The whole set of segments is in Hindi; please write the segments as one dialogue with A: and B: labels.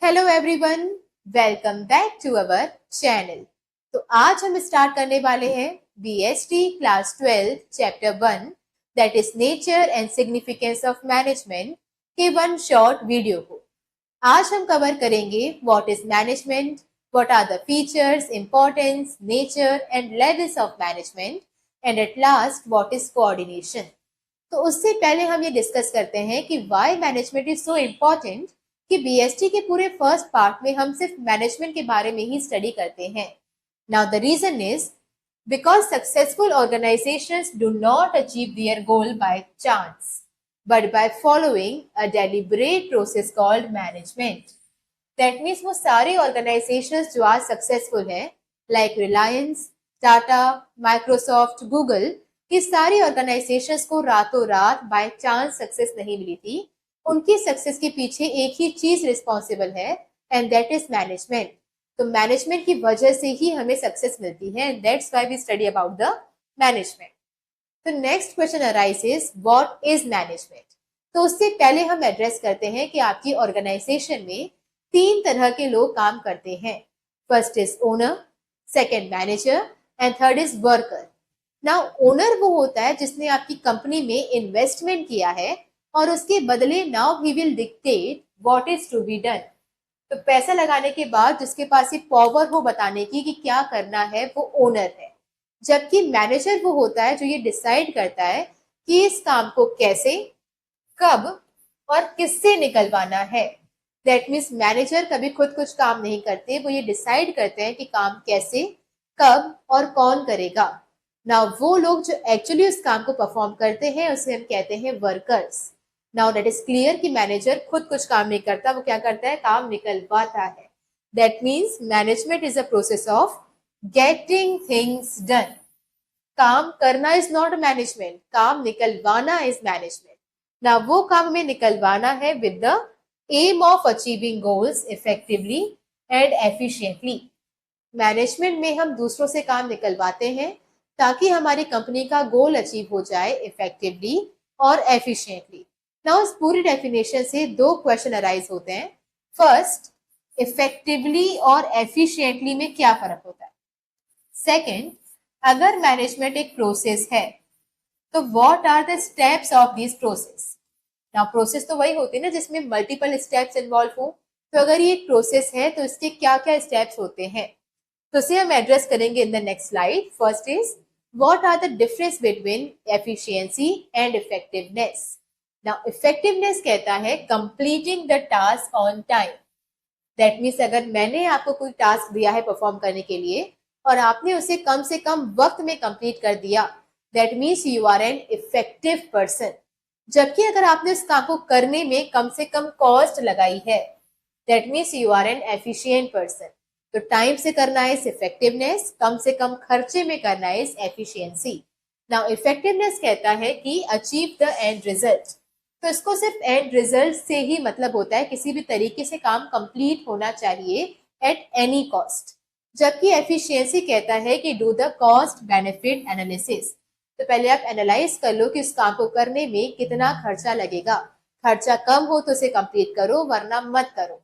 A: Hello everyone, welcome back to our channel. तो आज हम स्टार्ट करने वाले हैं BST class 12 chapter 1 that is nature and significance of management के वन शॉर्ट वीडियो को। आज हम कवर करेंगे what is management, what are the features, importance, nature and levels of management and at last what is coordination. तो उससे पहले हम ये डिस्कस करते हैं कि why management is so important कि बीएसटी के पूरे फर्स्ट पार्ट में हम सिर्फ मैनेजमेंट के बारे में ही स्टडी करते हैं। Now the reason is because successful organisations do not achieve their goal by chance but by following a deliberate process called management. That means वो सारे ऑर्गेनाइजेशंस जो आज सक्सेसफुल हैं like Reliance, Tata, Microsoft, Google, ये सारी ऑर्गेनाइजेशंस को रातों रात बाय चांस सक्सेस नहीं मिली थी। उनकी सक्सेस के पीछे एक ही चीज रिस्पॉन्सिबल है एंड दैट इज मैनेजमेंट। तो मैनेजमेंट की वजह से ही हमें सक्सेस मिलती है and that's why we study about the management. तो next question arises what is management. तो उससे पहले हम एड्रेस करते हैं कि आपकी ऑर्गेनाइजेशन में तीन तरह के लोग काम करते हैं। First is owner, second manager and third is worker. Now owner वो होता है जिसने आपकी कंपनी में इन्वेस्टमेंट किया है और उसके बदले now he will dictate what is to be done. तो पैसा लगाने के बाद जिसके पास ये पावर हो बताने की कि क्या करना है वो ओनर है। जबकि मैनेजर वो होता है जो ये डिसाइड करता है कि इस काम को कैसे, कब और किससे निकलवाना है। दैट मीन्स मैनेजर कभी खुद कुछ काम नहीं करते, वो ये डिसाइड करते हैं कि काम कैसे, कब और कौन करेगा। ना वो लोग जो एक्चुअली उस काम को परफॉर्म करते हैं उसे हम कहते हैं workers. Now that is clear कि मैनेजर खुद कुछ काम नहीं करता, वो क्या करता है, काम निकलवाता है। That means management is a process of getting things done. काम करना इज नॉट मैनेजमेंट, काम निकलवाना इज मैनेजमेंट। ना वो काम हमें निकलवाना है with the aim of achieving goals effectively and efficiently. Management में हम दूसरों से काम निकलवाते हैं ताकि हमारी कंपनी का गोल अचीव हो जाए इफेक्टिवली और एफिशिएंटली। नाउ इस पूरी डेफिनेशन से दो क्वेश्चन अराइज होते हैं। फर्स्ट, इफेक्टिवली और एफिशिएंटली में क्या फर्क होता है। सेकंड, अगर मैनेजमेंट एक प्रोसेस है तो what are the steps of this process. Now process तो वही होती है ना जिसमें मल्टीपल स्टेप्स इन्वॉल्व हो। तो अगर ये एक प्रोसेस है तो इसके क्या क्या स्टेप्स होते हैं, तो इसे हम एड्रेस करेंगे in the next slide. First is what are the difference between efficiency and effectiveness. Now effectiveness कहता है completing the task on time. That means अगर मैंने आपको कोई टास्क दिया है परफॉर्म करने के लिए और आपने उसे कम से कम वक्त में कंप्लीट कर दिया, that means you are an effective person. जबकि अगर आपने उस काम को करने में कम से कम कॉस्ट लगाई है, that means you are an efficient person. तो टाइम से करना है इस इफेक्टिवनेस, कम से कम खर्चे में करना है इस एफिशिएंसी। नाउ इफेक्टिवनेस कहता है कि अचीव द एंड रिजल्ट। तो इसको सिर्फ एंड रिजल्ट से ही मतलब होता है, किसी भी तरीके से काम कंप्लीट होना चाहिए एट एनी कॉस्ट। जबकि एफिशिएंसी कहता है कि do the cost benefit analysis. तो पहले आप एनालाइज कर लो कि उस काम को करने में कितना खर्चा लगेगा। खर्चा कम हो तो उसे कंप्लीट करो, वरना मत करो।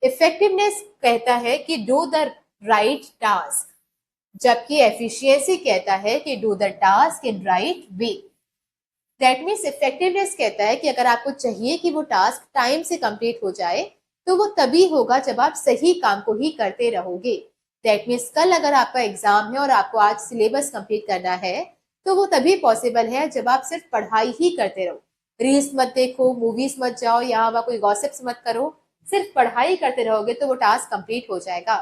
A: इफेक्टिवनेस कहता है कि डू द राइट टास्क, जबकि एफिशिएंसी कहता है कि do the task in right way. That means effectiveness कहता है कि अगर आपको चाहिए कि वो टास्क टाइम से कंप्लीट हो जाए तो वो तभी होगा जब आप सही काम को ही करते रहोगे। दैट मीन्स कल अगर आपका एग्जाम है और आपको आज सिलेबस कंप्लीट करना है तो वो तभी पॉसिबल है जब आप सिर्फ पढ़ाई ही करते रहो। रील्स मत देखो, मूवीज मत जाओ, यहाँ वहाँ कोई गॉसिप्स मत करो, सिर्फ पढ़ाई करते रहोगे तो वो टास्क कंप्लीट हो जाएगा।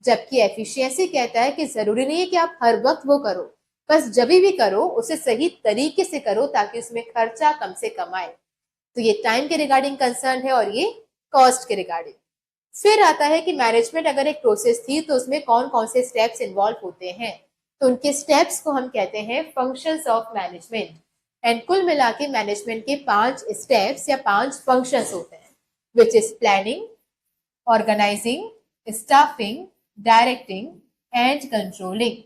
A: जबकि एफिशिएंसी कहता है कि जरूरी नहीं है कि आप हर वक्त वो करो, बस जब भी करो उसे सही तरीके से करो ताकि उसमें खर्चा कम से कम आए। तो ये टाइम के रिगार्डिंग कंसर्न है और ये कॉस्ट के रिगार्डिंग। फिर आता है कि मैनेजमेंट अगर एक प्रोसेस थी तो उसमें कौन कौन से स्टेप्स इन्वॉल्व होते हैं। तो उनके स्टेप्स को हम कहते हैं फंक्शंस ऑफ मैनेजमेंट। एंड कुल मिला के मैनेजमेंट के 5 स्टेप्स या 5 फंक्शंस होते हैं, which is planning, organizing, staffing, directing and controlling.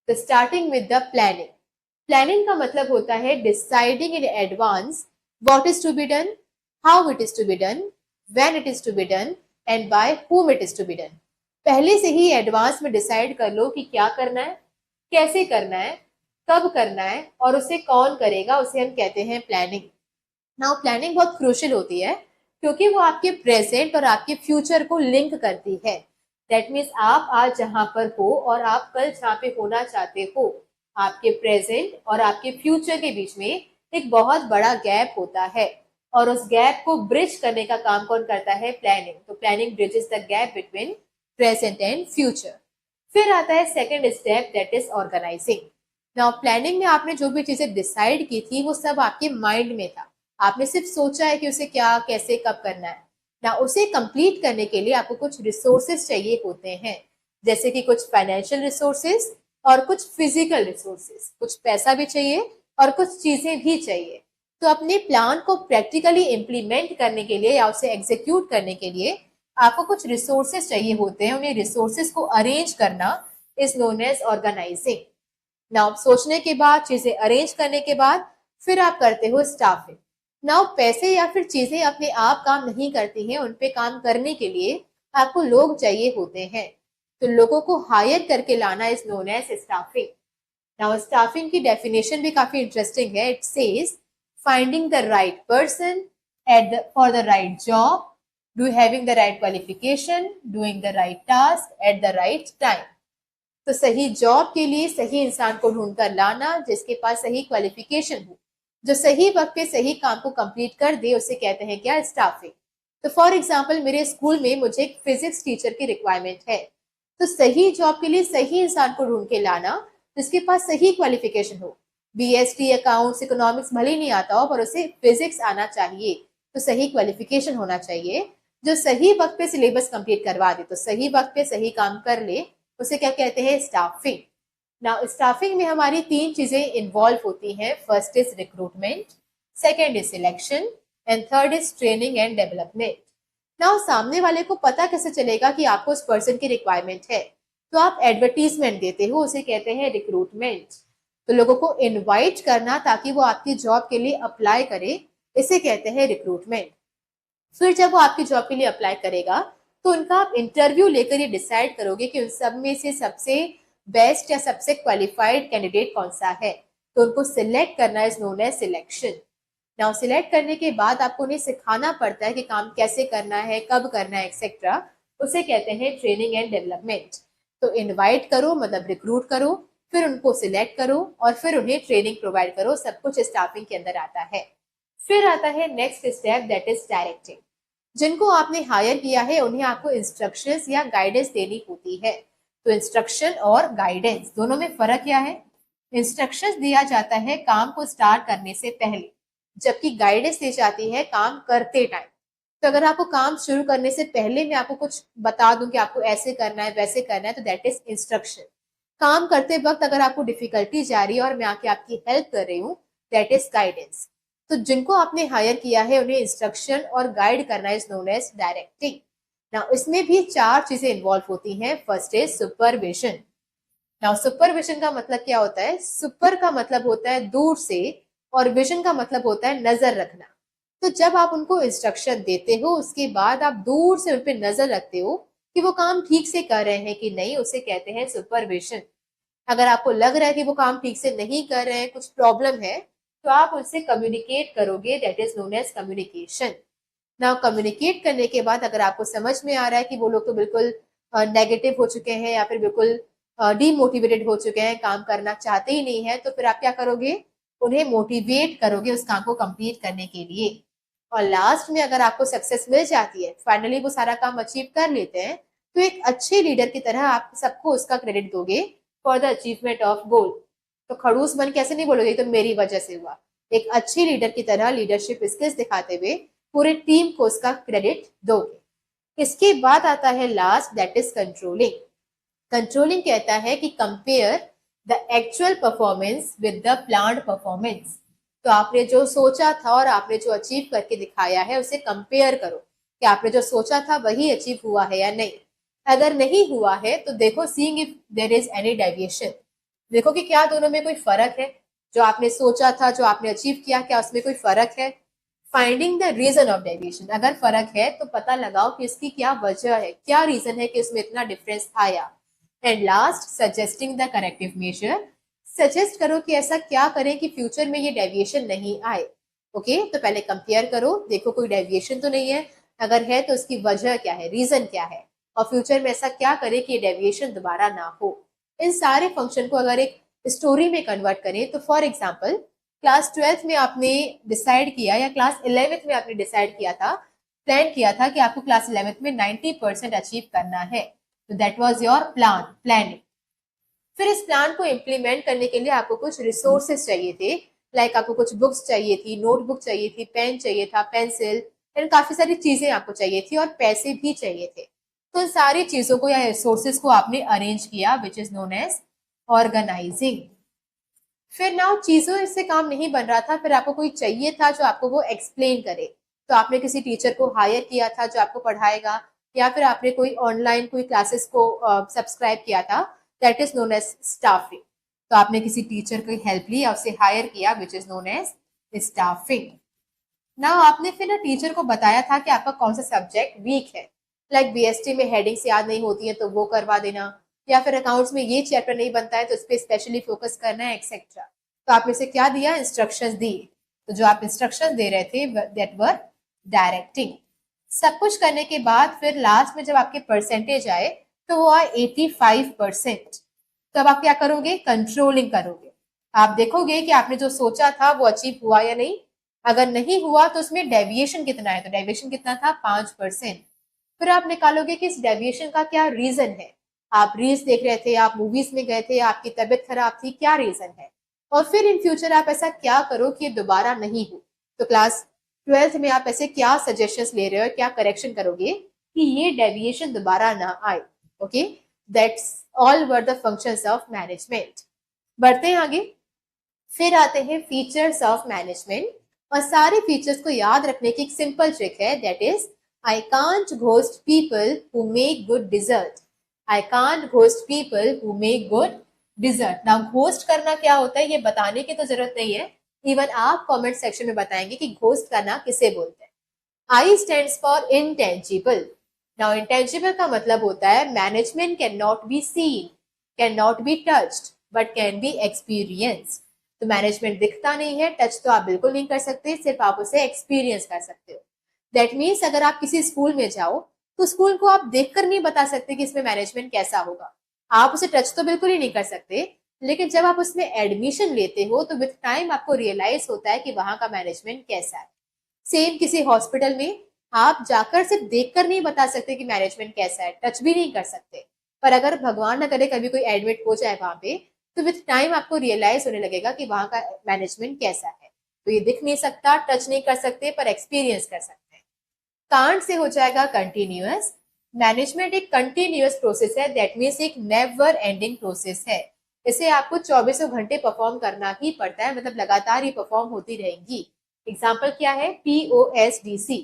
A: तो starting with the planning. Planning का मतलब होता है deciding in advance what is to be done, how it is to be done, when it is to be done and by whom it is to be done. पहले से ही एडवांस में डिसाइड कर लो कि क्या करना है, कैसे करना है, कब करना है और उसे कौन करेगा, उसे हम कहते हैं प्लानिंग। नाउ प्लानिंग बहुत क्रूशियल होती है क्योंकि वो आपके प्रेजेंट और आपके फ्यूचर को लिंक करती है। दैट मीन्स आप आज जहां पर हो और आप कल जहाँ पे होना चाहते हो, आपके प्रेजेंट और आपके फ्यूचर के बीच में एक बहुत बड़ा गैप होता है और उस गैप को ब्रिज करने का काम कौन करता है? प्लानिंग। तो planning bridges the gap between present and future. फिर आता है second step, that is organizing. Now planning में आपने जो भी चीजें डिसाइड की थी वो सब आपके माइंड में था, आपने सिर्फ सोचा है कि उसे क्या, कैसे, कब करना है ना। उसे कंप्लीट करने के लिए आपको कुछ रिसोर्सेस चाहिए होते हैं, जैसे कि कुछ फाइनेंशियल रिसोर्सेस और कुछ फिजिकल रिसोर्सेस, कुछ पैसा भी चाहिए और कुछ चीजें भी चाहिए। तो अपने प्लान को प्रैक्टिकली इम्प्लीमेंट करने के लिए या उसे एग्जीक्यूट करने के लिए आपको कुछ रिसोर्सेस चाहिए होते हैं। उन्हें रिसोर्सेस को अरेंज करना is known as organizing. Now सोचने के बाद, चीजें अरेंज करने के बाद फिर आप करते हो स्टाफिंग। नाउ पैसे या फिर चीजें अपने आप काम नहीं करती हैं, उन पे काम करने के लिए आपको लोग चाहिए होते हैं। तो लोगों को हायर करके लाना is known as staffing. Now staffing की डेफिनेशन भी काफी इंटरेस्टिंग है। It says finding the right person for the right job, do having the right qualification, doing the right task at the right time. तो सही जॉब के लिए सही इंसान को ढूंढकर लाना जिसके पास सही क्वालिफिकेशन हो, जो सही वक्त पे सही काम को कंप्लीट कर दे, उसे कहते हैं क्या? स्टाफिंग। तो फॉर एग्जाम्पल मेरे स्कूल में मुझे एक फिजिक्स टीचर की रिक्वायरमेंट है, तो सही जॉब के लिए सही इंसान को ढूंढ के लाना जिसके पास सही क्वालिफिकेशन हो। बीएसटी, अकाउंट्स, इकोनॉमिक्स भले ही नहीं आता हो पर उसे फिजिक्स आना चाहिए, तो सही क्वालिफिकेशन होना चाहिए, जो सही वक्त पे सिलेबस कंप्लीट करवा दे, तो सही वक्त पे सही काम कर ले, उसे क्या कहते हैं? स्टाफिंग। नाउ स्टाफिंग में हमारी तीन चीजें इन्वॉल्व होती हैं। First is recruitment, second is selection and third is training and development. Now सामने वाले को पता कैसे चलेगा कि आपको उस पर्सन की रिक्वायरमेंट है? तो आप एडवर्टीजमेंट देते हो, उसे कहते हैं रिक्रूटमेंट। तो लोगों को इनवाइट करना ताकि वो आपकी जॉब के लिए अप्लाई करे, इसे कहते हैं रिक्रूटमेंट। फिर जब वो आपकी जॉब के लिए अप्लाई करेगा तो उनका आप इंटरव्यू लेकर ये डिसाइड करोगे कि उन सब में से सबसे बेस्ट या सबसे क्वालिफाइड कैंडिडेट कौन सा है। तो उनको सिलेक्ट करना is known as selection. Now select करने के बाद आपको उन्हें सिखाना पड़ता है कि काम कैसे करना है, कब करना है, एक्सेट्रा, उसे कहते हैं ट्रेनिंग एंड डेवलपमेंट। तो इनवाइट करो मतलब रिक्रूट करो, फिर उनको सिलेक्ट करो और फिर उन्हें ट्रेनिंग प्रोवाइड करो, सब कुछ स्टाफिंग के अंदर आता है। फिर आता है next step, that is directing. जिनको आपने हायर किया है उन्हें आपको इंस्ट्रक्शंस या गाइडेंस देनी होती है। तो इंस्ट्रक्शन और गाइडेंस दोनों में फर्क क्या है? इंस्ट्रक्शंस दिया जाता है काम को स्टार्ट करने से पहले, जबकि गाइडेंस दी जाती है काम करते टाइम। तो अगर आपको काम शुरू करने से पहले मैं आपको कुछ बता दूं कि आपको ऐसे करना है, वैसे करना है, तो दैट इज इंस्ट्रक्शन। काम करते वक्त अगर आपको डिफिकल्टी जा रही है और मैं आके आपकी हेल्प कर रही हूँ, दैट इज गाइडेंस। तो जिनको आपने हायर किया है उन्हें इंस्ट्रक्शन और गाइड करना is known as directing. Now इसमें भी चार चीजें इन्वॉल्व होती हैं। First is supervision. Now supervision का मतलब क्या होता है? सुपर का मतलब होता है दूर से और विजन का मतलब होता है नजर रखना। तो जब आप उनको इंस्ट्रक्शन देते हो उसके बाद आप दूर से उन पर नजर रखते हो कि वो काम ठीक से कर रहे हैं कि नहीं, उसे कहते हैं सुपरविजन। अगर आपको लग रहा है कि वो काम ठीक से नहीं कर रहे हैं, कुछ प्रॉब्लम है, तो आप उनसे कम्युनिकेट करोगे, that is known as communication. Now communicate करने के बाद अगर आपको समझ में आ रहा है कि वो लोग तो बिल्कुल नेगेटिव हो चुके हैं या फिर बिल्कुल डीमोटिवेटेड हो चुके हैं, काम करना चाहते ही नहीं है, तो फिर आप क्या करोगे? उन्हें मोटिवेट करोगे उस काम को कंप्लीट करने के लिए। और लास्ट में अगर आपको सक्सेस मिल जाती है, फाइनली वो सारा काम अचीव कर लेते हैं, तो एक अच्छे लीडर की तरह आप सबको उसका क्रेडिट दोगे for the achievement of goal. तो खड़ूस बन कैसे नहीं बोलोगे तो मेरी वजह से हुआ। एक अच्छे लीडर की तरह लीडरशिप स्किल्स दिखाते हुए पूरे टीम को उसका क्रेडिट दोगे। इसके बाद आता है last, that is controlling. Controlling कहता है कि compare the actual performance with the planned performance. तो आपने जो सोचा था और आपने जो अचीव करके दिखाया है उसे कंपेयर करो कि आपने जो सोचा था वही अचीव हुआ है या नहीं। अगर नहीं हुआ है तो देखो, seeing if there is any deviation, देखो कि क्या दोनों में कोई फर्क है, जो आपने सोचा था, जो आपने अचीव किया, क्या उसमें कोई फर्क है। Finding the reason of deviation, अगर फर्क है तो पता लगाओ कि इसकी क्या वजह है, क्या रीजन है कि इसमें इतना डिफरेंस आया। And last, suggesting the corrective measure, suggest करो कि ऐसा क्या करें कि फ्यूचर में ये डेविएशन नहीं आए। ओके, तो पहले कंपेयर करो, देखो कोई डेविएशन तो नहीं है, अगर है तो उसकी वजह क्या है, रीजन क्या है, और फ्यूचर में ऐसा क्या करें कि ये डेविएशन दोबारा ना हो। इन सारे फंक्शन को अगर एक स्टोरी में कन्वर्ट करें तो फॉर एग्जाम्पल क्लास 12th में आपने डिसाइड किया या क्लास 11th में आपने डिसाइड किया था, प्लान किया था कि आपको क्लास 11th में 90% अचीव करना है, तो दैट वाज योर प्लानिंग। फिर इस प्लान को इम्प्लीमेंट करने के लिए आपको कुछ रिसोर्सेस चाहिए थे, लाइक आपको कुछ बुक्स चाहिए थी, नोटबुक चाहिए थी, पेन चाहिए था, पेंसिल, एंड काफी सारी चीजें आपको चाहिए थी और पैसे भी चाहिए थे। तो इन सारी चीजों को या रिसोर्सेस को आपने अरेंज किया, which is known as organizing. फिर नाउ चीजों से काम नहीं बन रहा था, फिर आपको कोई चाहिए था जो आपको वो एक्सप्लेन करे, तो आपने किसी टीचर को हायर किया था जो आपको पढ़ाएगा, या फिर आपने कोई ऑनलाइन कोई क्लासेस को सब्सक्राइब किया था, that is known as staffing. तो आपने किसी टीचर की हेल्प ली या उसे हायर किया, which is known as staffing. ना आपने फिर ना टीचर को बताया था कि आपका कौन सा सब्जेक्ट वीक है, लाइक बीएसटी में हेडिंग्स याद नहीं होती है तो वो करवा देना, या फिर अकाउंट्स में ये चैप्टर नहीं बनता है तो उस पर स्पेशली फोकस करना है, एक्सेट्रा। तो आपने से क्या दिया, इंस्ट्रक्शंस दी। तो जो आप इंस्ट्रक्शन दे रहे थे दैट वर डायरेक्टिंग। सब कुछ करने के बाद फिर लास्ट में जब आपके परसेंटेज आए तो वो आए 85%। तो अब आप क्या करोगे, कंट्रोलिंग करोगे। आप देखोगे कि आपने जो सोचा था वो अचीव हुआ या नहीं, अगर नहीं हुआ तो उसमें डेविएशन कितना है, तो डेविएशन कितना था, 5%। फिर आप निकालोगे कि इस डेविएशन का क्या रीजन है, आप रील्स देख रहे थे, आप मूवीज में गए थे, आपकी तबीयत खराब थी, क्या रीजन है, और फिर इन फ्यूचर आप ऐसा क्या करो कि दोबारा नहीं हो। तो क्लास 12th में आप ऐसे क्या सजेशंस ले रहे हो, क्या करेक्शन करोगे कि ये डेविएशन दोबारा ना आए। Okay, that's all were the functions of management. बढ़ते हैं आगे, फिर आते हैं फीचर्स ऑफ मैनेजमेंट, और सारे फीचर्स को याद रखने की एक सिंपल ट्रिक है, that is I can't ghost people who make good dessert. I can't ghost people who make good dessert. Now ghost करना क्या होता है ये बताने की तो जरूरत नहीं है, इवन आप कमेंट सेक्शन में बताएंगे कि घोस्ट करना किसे बोलते हैं। आई stands for intangible. Now intangible का मतलब होता है management can not be seen, can not be touched, but can be experienced. तो मैनेजमेंट दिखता नहीं है, टच तो आप बिल्कुल नहीं कर सकते, सिर्फ आप उसे एक्सपीरियंस कर सकते हो। दैट मीन्स अगर आप किसी स्कूल में जाओ तो स्कूल को आप देखकर नहीं बता सकते कि इसमें मैनेजमेंट कैसा होगा, आप उसे टच तो बिल्कुल ही नहीं कर सकते, लेकिन जब आप उसमें एडमिशन लेते हो तो विद टाइम आपको रियलाइज होता है कि वहां का मैनेजमेंट कैसा है। सेम किसी हॉस्पिटल में आप जाकर सिर्फ देखकर नहीं बता सकते कि मैनेजमेंट कैसा है, टच भी नहीं कर सकते, पर अगर भगवान न करे कभी कोई एडमिट हो जाए वहां पे, तो विद टाइम आपको रियलाइज होने लगेगा कि वहां का मैनेजमेंट कैसा है। तो ये दिख नहीं सकता, टच नहीं कर सकते, पर एक्सपीरियंस कर सकते हैं। कांट से हो जाएगा कंटिन्यूअस। मैनेजमेंट एक कंटिन्यूअस प्रोसेस है, दैट मीन्स एक नेवर एंडिंग प्रोसेस है, इसे आपको 24 घंटे परफॉर्म करना ही पड़ता है, मतलब लगातार ही परफॉर्म होती रहेंगी। एग्जाम्पल क्या है, POSDC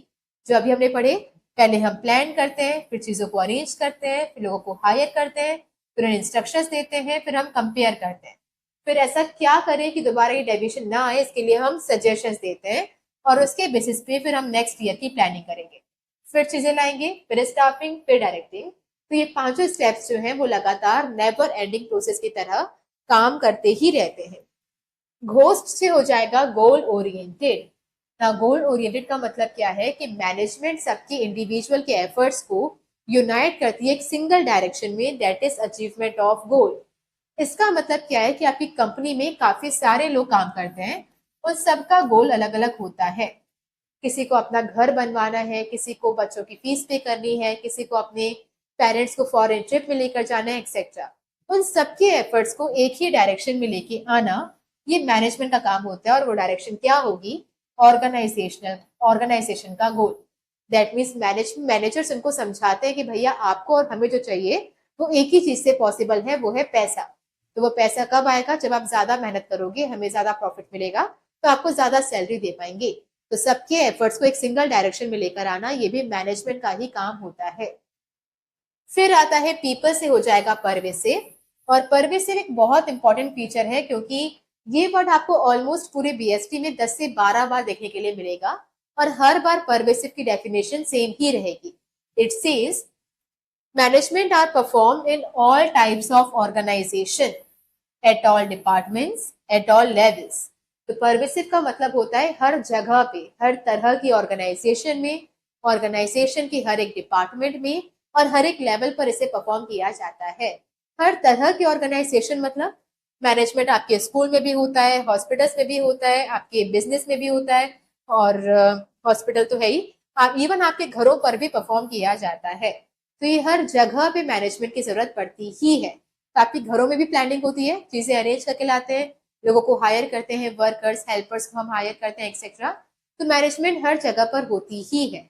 A: जो अभी हमने पढ़े, पहले हम प्लान करते हैं, फिर चीजों को अरेंज करते हैं, फिर लोगों को हायर करते हैं, फिर उन्हें इंस्ट्रक्शंस देते हैं, फिर हम कंपेयर करते हैं, फिर ऐसा क्या करें कि दोबारा ये डेविएशन ना आए, इसके लिए हम सजेशंस देते हैं, और उसके बेसिस पे फिर हम नेक्स्ट ईयर की प्लानिंग करेंगे, फिर चीजें लाएंगे, फिर स्टाफिंग, फिर डायरेक्टिंग। तो ये पांचों स्टेप्स जो हैं वो लगातार नेवर एंडिंग प्रोसेस की तरह काम करते ही रहते हैं। घोस्ट से हो जाएगा गोल ओरिएंटेड। ना गोल ओरिएंटेड का मतलब क्या है कि मैनेजमेंट सबके इंडिविजुअल के एफर्ट्स को यूनाइट करती है एक सिंगल डायरेक्शन में, that is achievement of goal. इसका मतलब क्या है कि आपकी कंपनी में काफी सारे लोग काम करते हैं, उन सबका गोल अलग अलग होता है। किसी को अपना घर बनवाना है, किसी को बच्चों की फीस पे करनी है, किसी को अपने पेरेंट्स को फॉरेन ट्रिप में लेकर जाना है, एक्सेट्रा। उन सबके एफर्ट्स को एक ही डायरेक्शन में लेके आना, ये मैनेजमेंट का काम होता है, और वो डायरेक्शन क्या होगी, ऑर्गेनाइजेशन का गोल। दैट मीन्स मैनेजर्स उनको समझाते हैं कि भैया आपको और हमें जो चाहिए वो एक ही चीज से पॉसिबल है, वो है पैसा। तो वो पैसा कब आएगा, जब आप ज्यादा मेहनत करोगे, हमें ज्यादा प्रॉफिट मिलेगा, तो आपको ज्यादा सैलरी दे पाएंगे। तो सबके एफर्ट्स को एक सिंगल डायरेक्शन में लेकर आना, ये भी मैनेजमेंट का ही काम होता है। फिर आता है पीपल से हो जाएगा परवेसिव, और परवेसिव एक बहुत इंपॉर्टेंट फीचर है, क्योंकि ये वर्ड आपको ऑलमोस्ट पूरे बीएसटी में 10 से 12 बार देखने के लिए मिलेगा। और हर बार परवेसिव की डेफिनेशन सेम ही रहेगी. It says management are performed in all types of organization at all departments at all levels. तो परवेसिव का मतलब होता है हर जगह पे, हर तरह की ऑर्गेनाइजेशन में, ऑर्गेनाइजेशन की हर एक डिपार्टमेंट में और हर एक लेवल पर इसे परफॉर्म किया जाता है. हर तरह की ऑर्गेनाइजेशन मतलब मैनेजमेंट आपके स्कूल में भी होता है, हॉस्पिटल्स में भी होता है, आपके बिजनेस में भी होता है, और हॉस्पिटल तो है ही, इवन आपके घरों पर भी परफॉर्म किया जाता है. तो ये हर जगह पे मैनेजमेंट की जरूरत पड़ती ही है. तो आपके घरों में भी प्लानिंग होती है, चीजें अरेंज करके लाते हैं, लोगों को हायर करते हैं, वर्कर्स हेल्पर्स को हम हायर करते हैं एक्सेट्रा. तो मैनेजमेंट हर जगह पर होती ही है.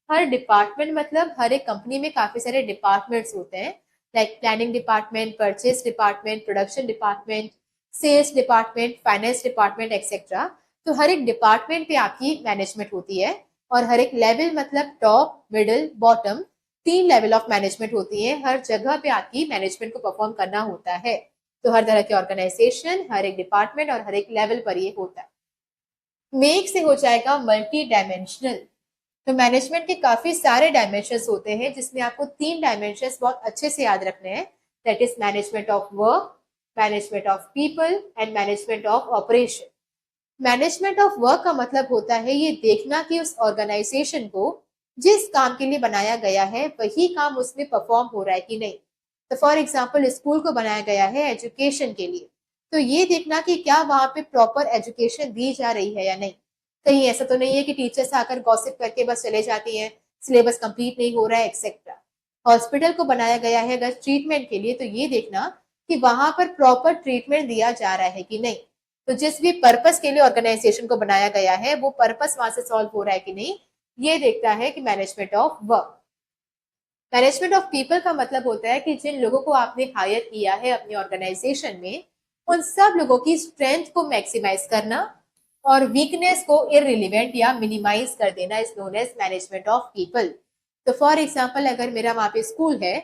A: हर डिपार्टमेंट मतलब हर एक कंपनी में काफी सारे डिपार्टमेंट्स होते हैं, like planning department, purchase department, production department, sales department, finance department etcetera. तो हर एक डिपार्टमेंट पे आपकी मैनेजमेंट होती है. और हर एक लेवल मतलब top, middle, bottom, 3 level of management होती है. हर जगह पे आपकी मैनेजमेंट को परफॉर्म करना होता है. तो हर तरह की ऑर्गेनाइजेशन, हर एक डिपार्टमेंट और हर एक लेवल पर ये होता है. मेक से हो जाएगा मल्टी डायमेंशनल. तो मैनेजमेंट के काफी सारे डायमेंशंस होते हैं, जिसमें आपको 3 डायमेंशंस बहुत अच्छे से याद रखने हैं. That is management of work, management of people and management of operation. Management of work का मतलब होता है ये देखना कि उस ऑर्गेनाइजेशन को जिस काम के लिए बनाया गया है वही काम उसमें परफॉर्म हो रहा है कि नहीं. तो फॉर एग्जाम्पल स्कूल को बनाया गया है एजुकेशन के लिए, तो ये देखना कि क्या वहां पे प्रॉपर एजुकेशन दी जा रही है या नहीं. कहीं ऐसा तो नहीं है कि टीचर्स आकर गॉसिप करके बस चले जाती हैं, सिलेबस कंप्लीट नहीं हो रहा है एक्सेट्रा. हॉस्पिटल को बनाया गया है अगर ट्रीटमेंट के लिए, तो ये देखना कि वहां पर प्रॉपर ट्रीटमेंट दिया जा रहा है कि नहीं. तो जिस भी पर्पस के लिए ऑर्गेनाइजेशन को बनाया गया है वो पर्पस वहां से सॉल्व हो रहा है कि नहीं, ये देखता है कि management of work. Management of people का मतलब होता है कि जिन लोगों को आपने हायर किया है अपनी ऑर्गेनाइजेशन में, उन सब लोगों की स्ट्रेंथ को मैक्सिमाइज करना और वीकनेस को इररिलेवेंट या मिनिमाइज कर देना is known as management of people. तो फॉर एग्जाम्पल अगर मेरा वहां पे स्कूल है,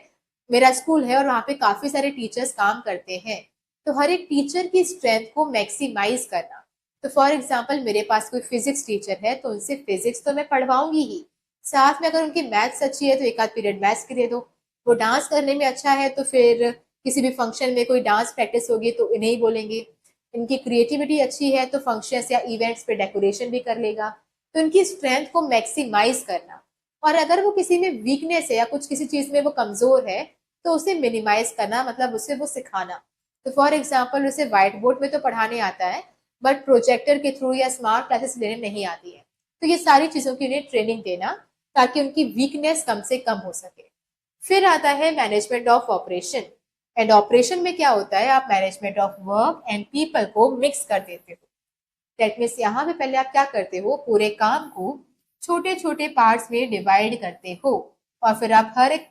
A: मेरा स्कूल है और वहां पे काफी सारे टीचर्स काम करते हैं, तो हर एक टीचर की स्ट्रेंथ को मैक्सिमाइज करना. तो फॉर एग्जाम्पल मेरे पास कोई फिजिक्स टीचर है तो उनसे फिजिक्स तो मैं पढ़वाऊंगी ही, साथ में अगर उनकी मैथ्स अच्छी है तो एक आध पीरियड मैथ्स की दे दो. वो डांस करने में अच्छा है तो फिर किसी भी फंक्शन में कोई डांस प्रैक्टिस होगी तो इन्हें ही बोलेंगे. इनकी क्रिएटिविटी अच्छी है तो फंक्शंस या इवेंट्स पे डेकोरेशन भी कर लेगा. तो इनकी स्ट्रेंथ को मैक्सिमाइज करना. और अगर वो किसी में वीकनेस है या कुछ किसी चीज में वो कमजोर है तो उसे मिनिमाइज करना, मतलब उसे वो सिखाना. तो फॉर एग्जाम्पल उसे व्हाइट बोर्ड में तो पढ़ाने आता है बट प्रोजेक्टर के थ्रू या स्मार्ट क्लासेस लेने नहीं आती है. तो ये सारी चीजों की उन्हें ट्रेनिंग देना ताकि उनकी वीकनेस कम से कम हो सके. फिर आता है management of operation. And operation में क्या होता है, आप management of work and people को मिक्स कर देते हो. दैट मीन्स यहाँ पे पहले आप क्या करते हो, पूरे काम को छोटे छोटे पार्ट्स में डिवाइड करते हो और फिर आप हर एक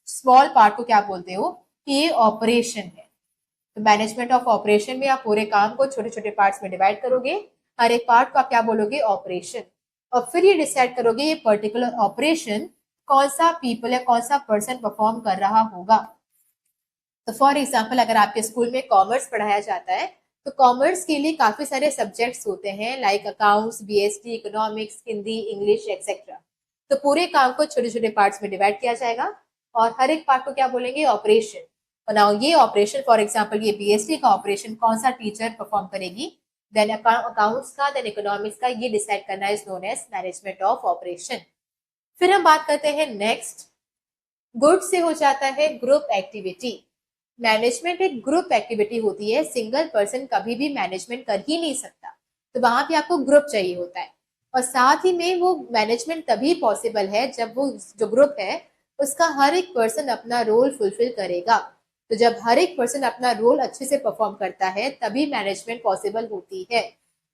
A: स्मॉल पार्ट को क्या बोलते हो कि ये ऑपरेशन है. तो मैनेजमेंट ऑफ ऑपरेशन में आप पूरे काम को छोटे छोटे पार्ट्स में डिवाइड करोगे, हर एक पार्ट को आप क्या बोलोगे, ऑपरेशन. और फिर ये डिसाइड करोगे ये पर्टिकुलर ऑपरेशन कौन सा पीपल या कौन सा पर्सन परफॉर्म कर रहा होगा. तो फॉर एग्जाम्पल अगर आपके स्कूल में कॉमर्स पढ़ाया जाता है तो कॉमर्स के लिए काफी सारे सब्जेक्ट्स होते हैं like accounts, BST, economics, Hindi, English etcetera. तो पूरे काम को छोटे छोटे पार्ट्स में डिवाइड किया जाएगा और हर एक पार्ट को क्या बोलेंगे, ऑपरेशन. और नाउ ये ऑपरेशन फॉर एग्जाम्पल ये बीएसटी का ऑपरेशन कौन सा टीचर परफॉर्म करेगी, देन अकाउंट्स का, देन इकोनॉमिक्स का, ये डिसाइड करना is known as management of operation. फिर हम बात करते हैं नेक्स्ट, गुड से हो जाता है ग्रुप एक्टिविटी. मैनेजमेंट एक ग्रुप एक्टिविटी होती है, सिंगल पर्सन कभी भी मैनेजमेंट कर ही नहीं सकता. तो वहां पे आपको ग्रुप चाहिए होता है. और साथ ही में वो मैनेजमेंट तभी पॉसिबल है जब वो जो ग्रुप है उसका हर एक पर्सन अपना रोल फुलफिल करेगा. तो जब हर एक पर्सन अपना रोल अच्छे से परफॉर्म करता है तभी मैनेजमेंट पॉसिबल होती है.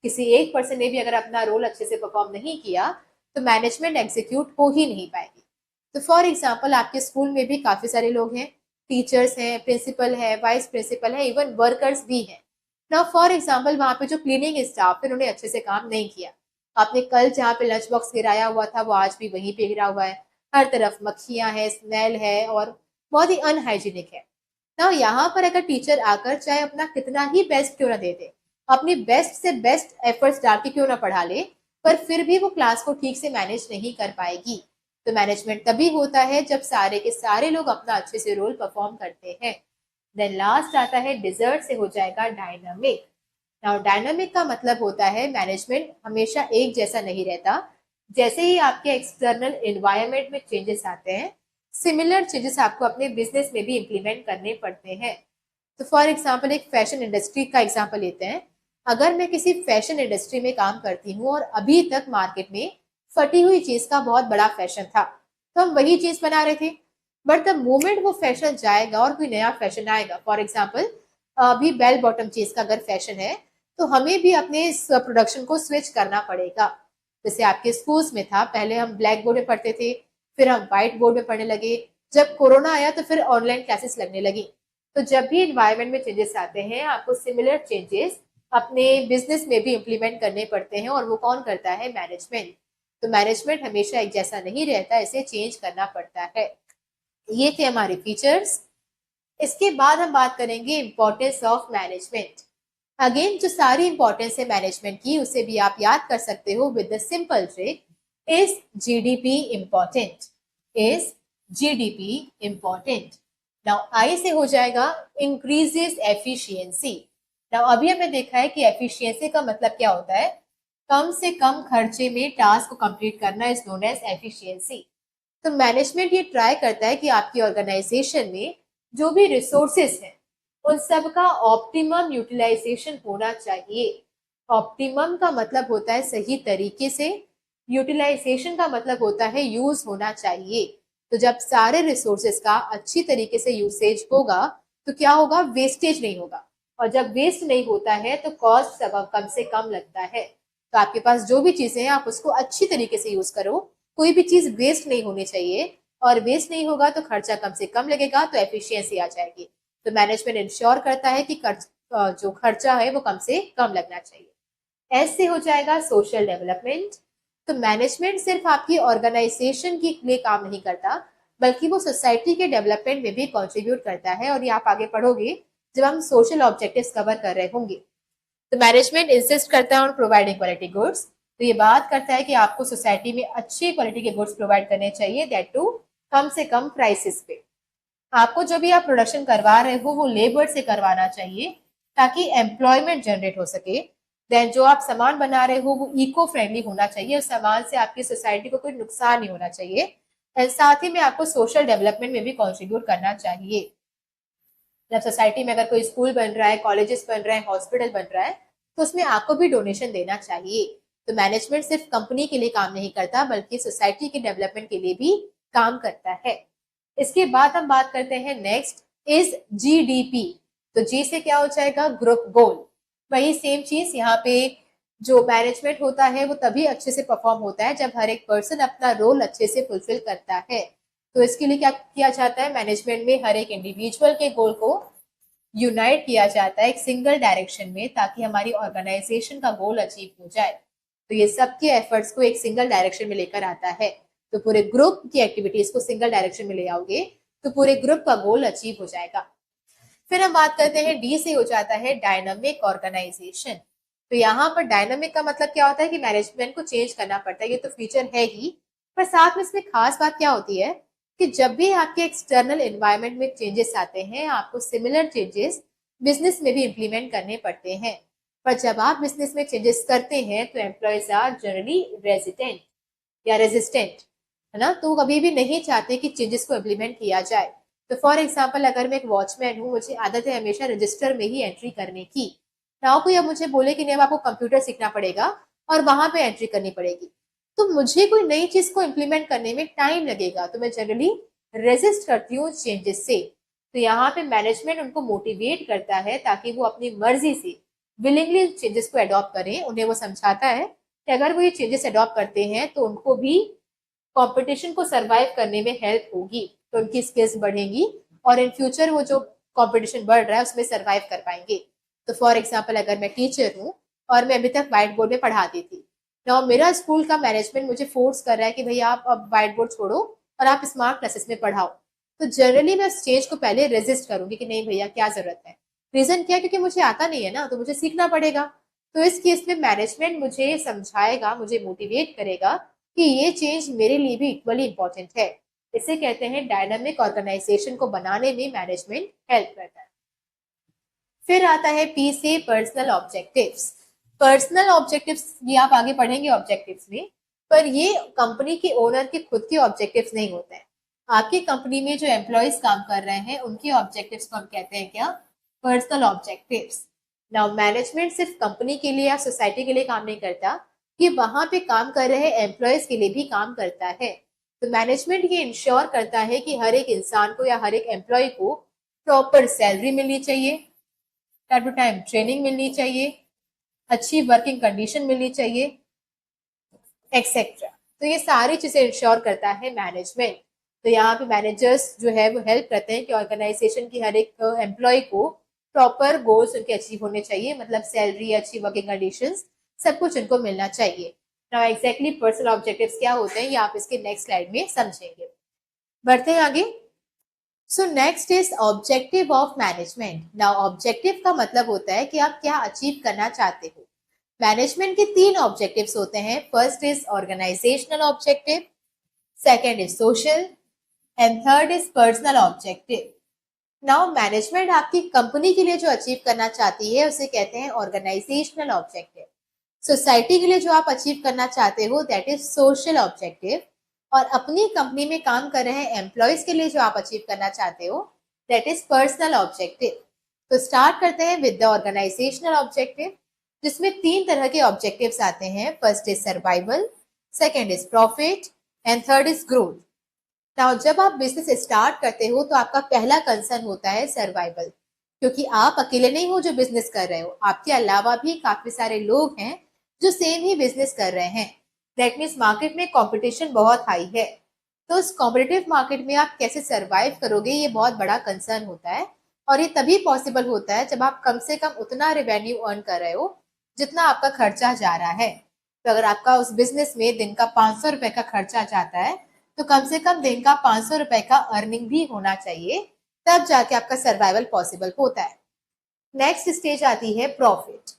A: किसी एक पर्सन ने भी अगर अपना रोल अच्छे से परफॉर्म नहीं किया तो मैनेजमेंट एग्जीक्यूट हो ही नहीं पाएगी. तो फॉर एग्जाम्पल आपके स्कूल में भी काफी सारे लोग हैं, टीचर्स हैं, प्रिंसिपल है, वाइस प्रिंसिपल है, इवन वर्कर्स भी हैं. नाउ फॉर एग्जाम्पल वहां पे जो क्लीनिंग स्टाफ है उन्होंने अच्छे से काम नहीं किया. आपने कल जहाँ पे लंच बॉक्स गिराया हुआ था वो आज भी वहीं पे गिरा हुआ है, हर तरफ मक्खियां है, स्मेल है और बहुत ही अनहाइजीनिक है. ना यहाँ पर अगर टीचर आकर चाहे अपना कितना ही बेस्ट क्यों ना दे दे, अपनी बेस्ट से बेस्ट एफर्ट्स डाल के क्यों ना पढ़ा ले, पर फिर भी वो क्लास को ठीक से मैनेज नहीं कर पाएगी। तो मैनेजमेंट तभी होता है जब सारे के सारे लोग अपना अच्छे से रोल परफॉर्म करते हैं। देन लास्ट आता है डिजर्ट से हो जाएगा डायनामिक। नाउ डायनामिक का मतलब होता है मैनेजमेंट हमेशा एक जैसा नहीं रहता। जैसे ही आपके एक्सटर्नल एनवायरनमेंट में चेंजेस आते हैं, सिमिलर चेंजेस आपको अपने बिजनेस में भी इम्प्लीमेंट करने पड़ते हैं। तो फॉर एग्जाम्पल एक फैशन इंडस्ट्री का एग्जाम्पल लेते हैं। अगर मैं किसी फैशन इंडस्ट्री में काम करती हूँ और अभी तक मार्केट में फटी हुई चीज का बहुत बड़ा फैशन था, तो हम वही चीज बना रहे थे। बट द मोमेंट वो फैशन जाएगा और कोई नया फैशन आएगा, फॉर एग्जाम्पल अभी बेल बॉटम चीज का अगर फैशन है, तो हमें भी अपने इस प्रोडक्शन को स्विच करना पड़ेगा। जैसे आपके स्कूल्स में था, पहले हम ब्लैक बोर्ड में पढ़ते थे, फिर हम व्हाइट बोर्ड में पढ़ने लगे। जब कोरोना आया तो फिर ऑनलाइन क्लासेस लगने लगी। तो जब भी इन्वायरमेंट में चेंजेस आते हैं, आपको सिमिलर चेंजेस अपने बिजनेस में भी इम्प्लीमेंट करने पड़ते हैं, और वो कौन करता है? मैनेजमेंट। तो मैनेजमेंट हमेशा एक जैसा नहीं रहता, इसे चेंज करना पड़ता है। ये थे हमारे फीचर्स। इसके बाद हम बात करेंगे इंपॉर्टेंस ऑफ मैनेजमेंट। अगेन जो सारी इंपॉर्टेंस है मैनेजमेंट की, उसे भी आप याद कर सकते हो with the simple trick. Is GDP important? Is GDP important? Now I से हो जाएगा इंक्रीजेस एफिशिएंसी। नाउ अभी हमने देखा है कि एफिशिएंसी का मतलब क्या होता है? कम से कम खर्चे में टास्क को कंप्लीट करना इज नोन एज एफिशिएंसी। तो मैनेजमेंट ये ट्राई करता है कि आपकी ऑर्गेनाइजेशन में जो भी रिसोर्सेस हैं, उन सब का ऑप्टिमम यूटिलाइजेशन होना चाहिए। ऑप्टिमम का मतलब होता है सही तरीके से, यूटिलाइजेशन का मतलब होता है यूज होना चाहिए। तो जब सारे रिसोर्सेस का अच्छी तरीके से यूसेज होगा, तो क्या होगा? वेस्टेज नहीं होगा। और जब वेस्ट नहीं होता है तो कॉस्ट कम से कम लगता है। तो आपके पास जो भी चीजें हैं, आप उसको अच्छी तरीके से यूज करो। कोई भी चीज वेस्ट नहीं होनी चाहिए, और वेस्ट नहीं होगा तो खर्चा कम से कम लगेगा, तो एफिशिएंसी आ जाएगी। तो मैनेजमेंट इंश्योर करता है कि जो खर्चा है वो कम से कम लगना चाहिए। एस से हो जाएगा सोशल डेवलपमेंट। तो मैनेजमेंट सिर्फ आपकी ऑर्गेनाइजेशन के लिए काम नहीं करता, बल्कि वो सोसाइटी के डेवलपमेंट में भी कंट्रीब्यूट करता है। और ये आप आगे पढ़ोगे जब हम सोशल ऑब्जेक्टिव्स कवर कर रहे होंगे। तो मैनेजमेंट इंसिस्ट करता है ऑन प्रोवाइडिंग क्वालिटी गुड्स। तो ये बात करता है कि आपको सोसाइटी में अच्छी क्वालिटी के गुड्स प्रोवाइड करने चाहिए, दैट टू कम से कम प्राइसेस पे। आपको जो भी आप प्रोडक्शन करवा रहे हो वो लेबर से करवाना चाहिए, ताकि एम्प्लॉयमेंट जनरेट हो सके। देन जो आप सामान बना रहे हो वो इको फ्रेंडली होना चाहिए, और सामान से आपकी सोसाइटी को कोई नुकसान नहीं होना चाहिए। एंड साथ ही में आपको सोशल डेवलपमेंट में भी कॉन्ट्रीब्यूट करना चाहिए। जब सोसाइटी में अगर कोई स्कूल बन रहा है, कॉलेजेस बन रहे हैं, हॉस्पिटल बन रहा है, तो उसमें आपको भी डोनेशन देना चाहिए। तो मैनेजमेंट सिर्फ कंपनी के लिए काम नहीं करता, बल्कि सोसाइटी के डेवलपमेंट के लिए भी काम करता है। इसके बाद हम बात करते हैं नेक्स्ट इज जीडीपी। तो जी से क्या हो जाएगा? ग्रुप गोल। वही सेम चीज यहाँ पे, जो मैनेजमेंट होता है वो तभी अच्छे से परफॉर्म होता है जब हर एक पर्सन अपना रोल अच्छे से फुलफिल करता है। तो इसके लिए क्या किया जाता है? मैनेजमेंट में हर एक इंडिविजुअल के गोल को यूनाइट किया जाता है एक सिंगल डायरेक्शन में, ताकि हमारी ऑर्गेनाइजेशन का गोल अचीव हो जाए। तो ये सबके एफर्ट्स को एक सिंगल डायरेक्शन में लेकर आता है। तो पूरे ग्रुप की एक्टिविटीज को सिंगल डायरेक्शन में ले आओगे तो पूरे ग्रुप का गोल अचीव हो जाएगा। फिर हम बात करते हैं डी से हो जाता है डायनामिक ऑर्गेनाइजेशन। तो यहाँ पर डायनामिक का मतलब क्या होता है कि मैनेजमेंट को चेंज करना पड़ता है, ये तो फीचर है ही, पर साथ में इसमें खास बात क्या होती है कि जब भी आपके एक्सटर्नल एनवायरनमेंट में चेंजेस आते हैं, आपको सिमिलर चेंजेस बिजनेस में भी इम्प्लीमेंट करने पड़ते हैं। पर जब आप बिजनेस में चेंजेस करते हैं तो एम्प्लॉयज आर जनरली रेजिडेंट या रेजिस्टेंट, है ना। तो कभी भी नहीं चाहते कि चेंजेस को इम्प्लीमेंट किया जाए। तो फॉर एग्जाम्पल अगर मैं एक वॉचमैन हूँ, मुझे आदत है हमेशा रजिस्टर में ही एंट्री करने की। नाउ कोई अब मुझे बोले कि नहीं, आपको कंप्यूटर सीखना पड़ेगा और वहां पे एंट्री करनी पड़ेगी, तो मुझे कोई नई चीज को इम्प्लीमेंट करने में टाइम लगेगा, तो मैं जनरली रेजिस्ट करती हूँ चेंजेस से। तो यहाँ पे मैनेजमेंट उनको मोटिवेट करता है ताकि वो अपनी मर्जी से विलिंगली चेंजेस को अडॉप्ट करें। उन्हें वो समझाता है कि अगर वो ये चेंजेस अडॉप्ट करते हैं तो उनको भी कंपटीशन को सरवाइव करने में हेल्प होगी, तो उनकी स्किल्स बढ़ेंगी और इन फ्यूचर वो जो कंपटीशन बढ़ रहा है उसमें सरवाइव कर पाएंगे। तो फॉर एग्जाम्पल अगर मैं टीचर हूँ और मैं अभी तक व्हाइट बोर्ड में पढ़ाती थी, नाउ मेरा स्कूल का मैनेजमेंट मुझे फोर्स कर रहा है कि भैया आप अब व्हाइट बोर्ड छोड़ो और आप स्मार्ट क्लासेस में पढ़ाओ, तो जनरली मैं उस चेंज को पहले रेजिस्ट करूंगी कि नहीं भैया क्या जरूरत है। रीजन क्या है? क्योंकि मुझे आता नहीं है ना, तो मुझे सीखना पड़ेगा। तो इस केस में मैनेजमेंट मुझे समझाएगा, मुझे मोटिवेट करेगा कि ये चेंज मेरे लिए भी इक्वली इंपॉर्टेंट है। इसे कहते हैं डायनामिक ऑर्गेनाइजेशन को बनाने में मैनेजमेंट हेल्प करता है। फिर आता है पी से पर्सनल ऑब्जेक्टिव्स। पर्सनल ऑब्जेक्टिव्स ये आप आगे पढ़ेंगे ऑब्जेक्टिव्स में, पर ये कंपनी के ओनर के खुद के ऑब्जेक्टिव्स नहीं होते हैं। आपकी कंपनी में जो एम्प्लॉयज काम कर रहे हैं उनके ऑब्जेक्टिव्स को हम कहते हैं क्या? Personal objectives. नाउ मैनेजमेंट सिर्फ कंपनी के लिए या सोसाइटी के लिए काम नहीं करता, ये वहां पे काम कर रहे एम्प्लॉयज के लिए भी काम करता है। तो मैनेजमेंट ये इंश्योर करता है कि हर एक इंसान को या हर एक एम्प्लॉय को प्रॉपर सैलरी मिलनी चाहिए, टाइम टू टाइम ट्रेनिंग मिलनी चाहिए, अच्छी वर्किंग कंडीशन मिलनी चाहिए, एक्सेट्रा। तो ये सारी चीजें इंश्योर करता है मैनेजमेंट। तो यहाँ पे मैनेजर्स जो है वो हेल्प करते हैं कि ऑर्गेनाइजेशन की हर एक एम्प्लॉय को प्रॉपर गोल्स उनके अचीव होने चाहिए, मतलब सैलरी, अच्छी वर्किंग कंडीशंस, सब कुछ उनको मिलना चाहिए। नाउ एग्जैक्टली पर्सनल ऑब्जेक्टिव्स क्या होते हैं ये आप इसके नेक्स्ट स्लाइड में समझेंगे। बढ़ते हैं आगे। So next is objective of management. Now objective का मतलब होता है कि आप क्या अचीव करना चाहते हो। मैनेजमेंट के 3 ऑब्जेक्टिव्स होते हैं। First is organizational objective, second is social and third is personal objective. Now management आपकी कंपनी के लिए जो अचीव करना चाहती है उसे कहते हैं ऑर्गेनाइजेशनल ऑब्जेक्टिव। सोसाइटी के लिए जो आप अचीव करना चाहते हो दैट इज सोशल ऑब्जेक्टिव। और अपनी कंपनी में काम कर रहे हैं एम्प्लॉयज के लिए जो आप अचीव करना चाहते हो दैट इज पर्सनल ऑब्जेक्टिव। तो स्टार्ट करते हैं विद द ऑर्गेनाइजेशनल ऑब्जेक्टिव, जिसमें 3 तरह के ऑब्जेक्टिव्स आते हैं। First is survival, second is profit and third is growth. Now जब आप बिजनेस स्टार्ट करते हो तो आपका पहला कंसर्न होता है सर्वाइवल, क्योंकि आप अकेले नहीं हो जो बिजनेस कर रहे हो, आपके अलावा भी काफी सारे लोग हैं जो सेम ही बिजनेस कर रहे हैं। दैट मीन्स मार्केट में कंपटीशन बहुत हाई है। तो उस कॉम्पिटिटिव मार्केट में आप कैसे सर्वाइव करोगे ये बहुत बड़ा कंसर्न होता है। और ये तभी पॉसिबल होता है जब आप कम से कम उतना रेवेन्यू अर्न कर रहे हो जितना आपका खर्चा जा रहा है। तो अगर आपका उस बिजनेस में दिन का 500 रुपए का खर्चा जाता है तो कम से कम दिन का 500 रुपए का अर्निंग भी होना चाहिए, तब जाके आपका सर्वाइवल पॉसिबल होता है। नेक्स्ट स्टेज आती है प्रॉफिट।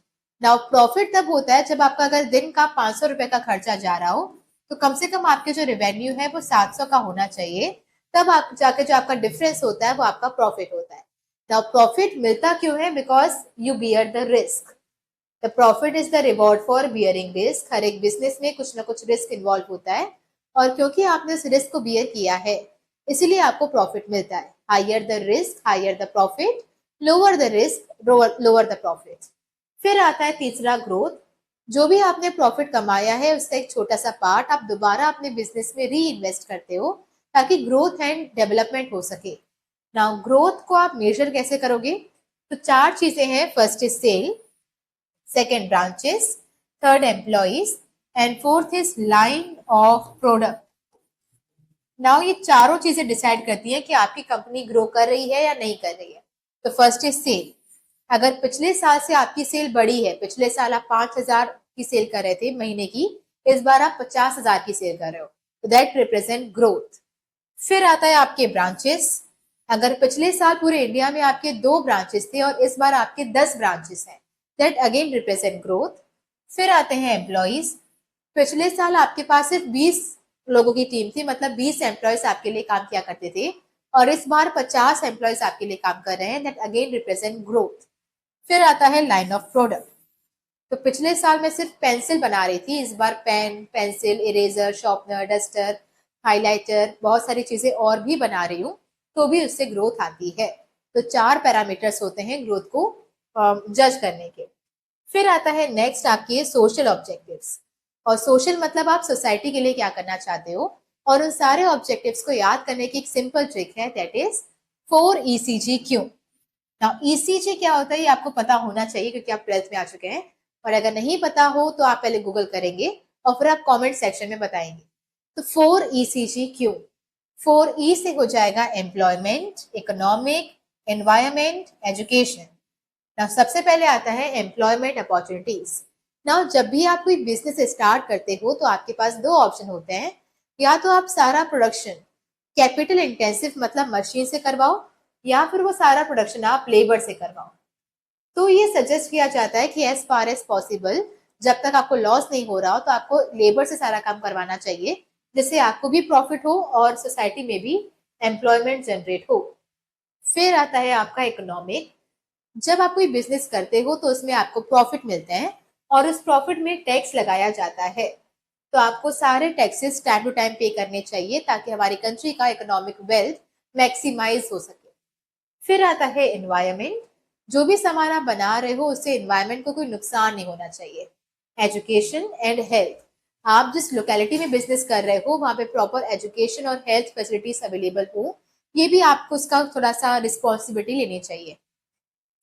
A: नाउ प्रॉफिट तब होता है जब आपका अगर दिन का 500 रुपए का खर्चा जा रहा हो तो कम से कम आपके जो रेवेन्यू है वो 700 का होना चाहिए, तब आप जाके जो आपका डिफरेंस होता है वो आपका प्रॉफिट होता है। नाउ प्रॉफिट मिलता क्यों है? Because you bear the risk. The profit is the reward for bearing risk. हर एक बिजनेस में कुछ ना कुछ रिस्क इन्वॉल्व होता है और क्योंकि आपने उस रिस्क को बियर किया है इसीलिए आपको प्रॉफिट मिलता है। Higher the risk higher the profit, lower the risk lower the profit. फिर आता है तीसरा ग्रोथ। जो भी आपने प्रॉफिट कमाया है उसका एक छोटा सा पार्ट आप दोबारा अपने बिजनेस में री इन्वेस्ट करते हो ताकि ग्रोथ एंड डेवलपमेंट हो सके। नाउ ग्रोथ को आप मेजर कैसे करोगे? तो 4 चीजें हैं। First is sale, second branches, third employees and fourth is line of product. Now ये चारों चीजें डिसाइड करती हैं कि आपकी कंपनी ग्रो कर रही है या नहीं कर रही है। तो फर्स्ट इज सेल। अगर पिछले साल से आपकी सेल बढ़ी है, पिछले साल आप 5,000 की सेल कर रहे थे महीने की, इस बार आप 50,000 की सेल कर रहे हो, तो दैट रिप्रेजेंट ग्रोथ। फिर आता है आपके ब्रांचेस। अगर पिछले साल पूरे इंडिया में आपके 2 ब्रांचेस थे और इस बार आपके 10 ब्रांचेस हैं, दैट अगेन रिप्रेजेंट ग्रोथ। फिर आते हैं एम्प्लॉइज। पिछले साल आपके पास सिर्फ 20 लोगों की टीम थी, मतलब 20 एम्प्लॉयज आपके लिए काम किया करते थे और इस बार 50 एम्प्लॉयज आपके लिए काम कर रहे हैं, दैट अगेन रिप्रेजेंट ग्रोथ। फिर आता है लाइन ऑफ प्रोडक्ट। तो पिछले साल मैं सिर्फ पेंसिल बना रही थी, इस बार pen, pencil, eraser, sharpener, duster, highlighter, बहुत सारी चीजें और भी बना रही हूँ, तो भी उससे ग्रोथ आती है। तो 4 पैरामीटर्स होते हैं ग्रोथ को जज करने के। फिर आता है नेक्स्ट आपके सोशल ऑब्जेक्टिव्स। और सोशल मतलब आप सोसाइटी के लिए क्या करना चाहते हो, और उन सारे ऑब्जेक्टिव्स को याद करने की एक सिंपल ट्रिक है, that is 4ECG-Q। Now ECG क्या होता है ये आपको पता होना चाहिए क्योंकि आप 12th में आ चुके हैं, और अगर नहीं पता हो तो आप पहले गूगल करेंगे और फिर आप कमेंट सेक्शन में बताएंगे। तो 4ECG-Q, 4E से हो जाएगा employment, economic, environment, education. Now सबसे पहले आता है एम्प्लॉयमेंट अपॉर्चुनिटीज। नाउ जब भी आप कोई बिजनेस स्टार्ट करते हो तो आपके पास 2 ऑप्शन होते हैं। या तो आप सारा प्रोडक्शन कैपिटल इंटेंसिव मतलब मशीन से करवाओ, या फिर वो सारा प्रोडक्शन आप लेबर से करवाओ। तो ये सजेस्ट किया जाता है कि एज फार एज पॉसिबल जब तक आपको लॉस नहीं हो रहा हो तो आपको लेबर से सारा काम करवाना चाहिए, जिससे आपको भी प्रॉफिट हो और सोसाइटी में भी एम्प्लॉयमेंट जनरेट हो। फिर आता है आपका इकोनॉमिक। जब आप कोई बिजनेस करते हो तो उसमें आपको प्रॉफिट मिलते हैं और उस प्रॉफिट में टैक्स लगाया जाता है। तो आपको सारे टैक्सेस टाइम टू टाइम पे करने चाहिए ताकि हमारी कंट्री का इकोनॉमिक वेल्थ मैक्सिमाइज हो सके। फिर आता है एनवायरमेंट। जो भी सामान आप बना रहे हो उससे एनवायरमेंट को कोई नुकसान नहीं होना चाहिए। Education and health. आप जिस लोकेलिटी में बिजनेस कर रहे हो वहां पे प्रॉपर एजुकेशन और हेल्थ फैसिलिटीज अवेलेबल हो, ये भी आपको उसका थोड़ा सा रिस्पॉन्सिबिलिटी लेनी चाहिए।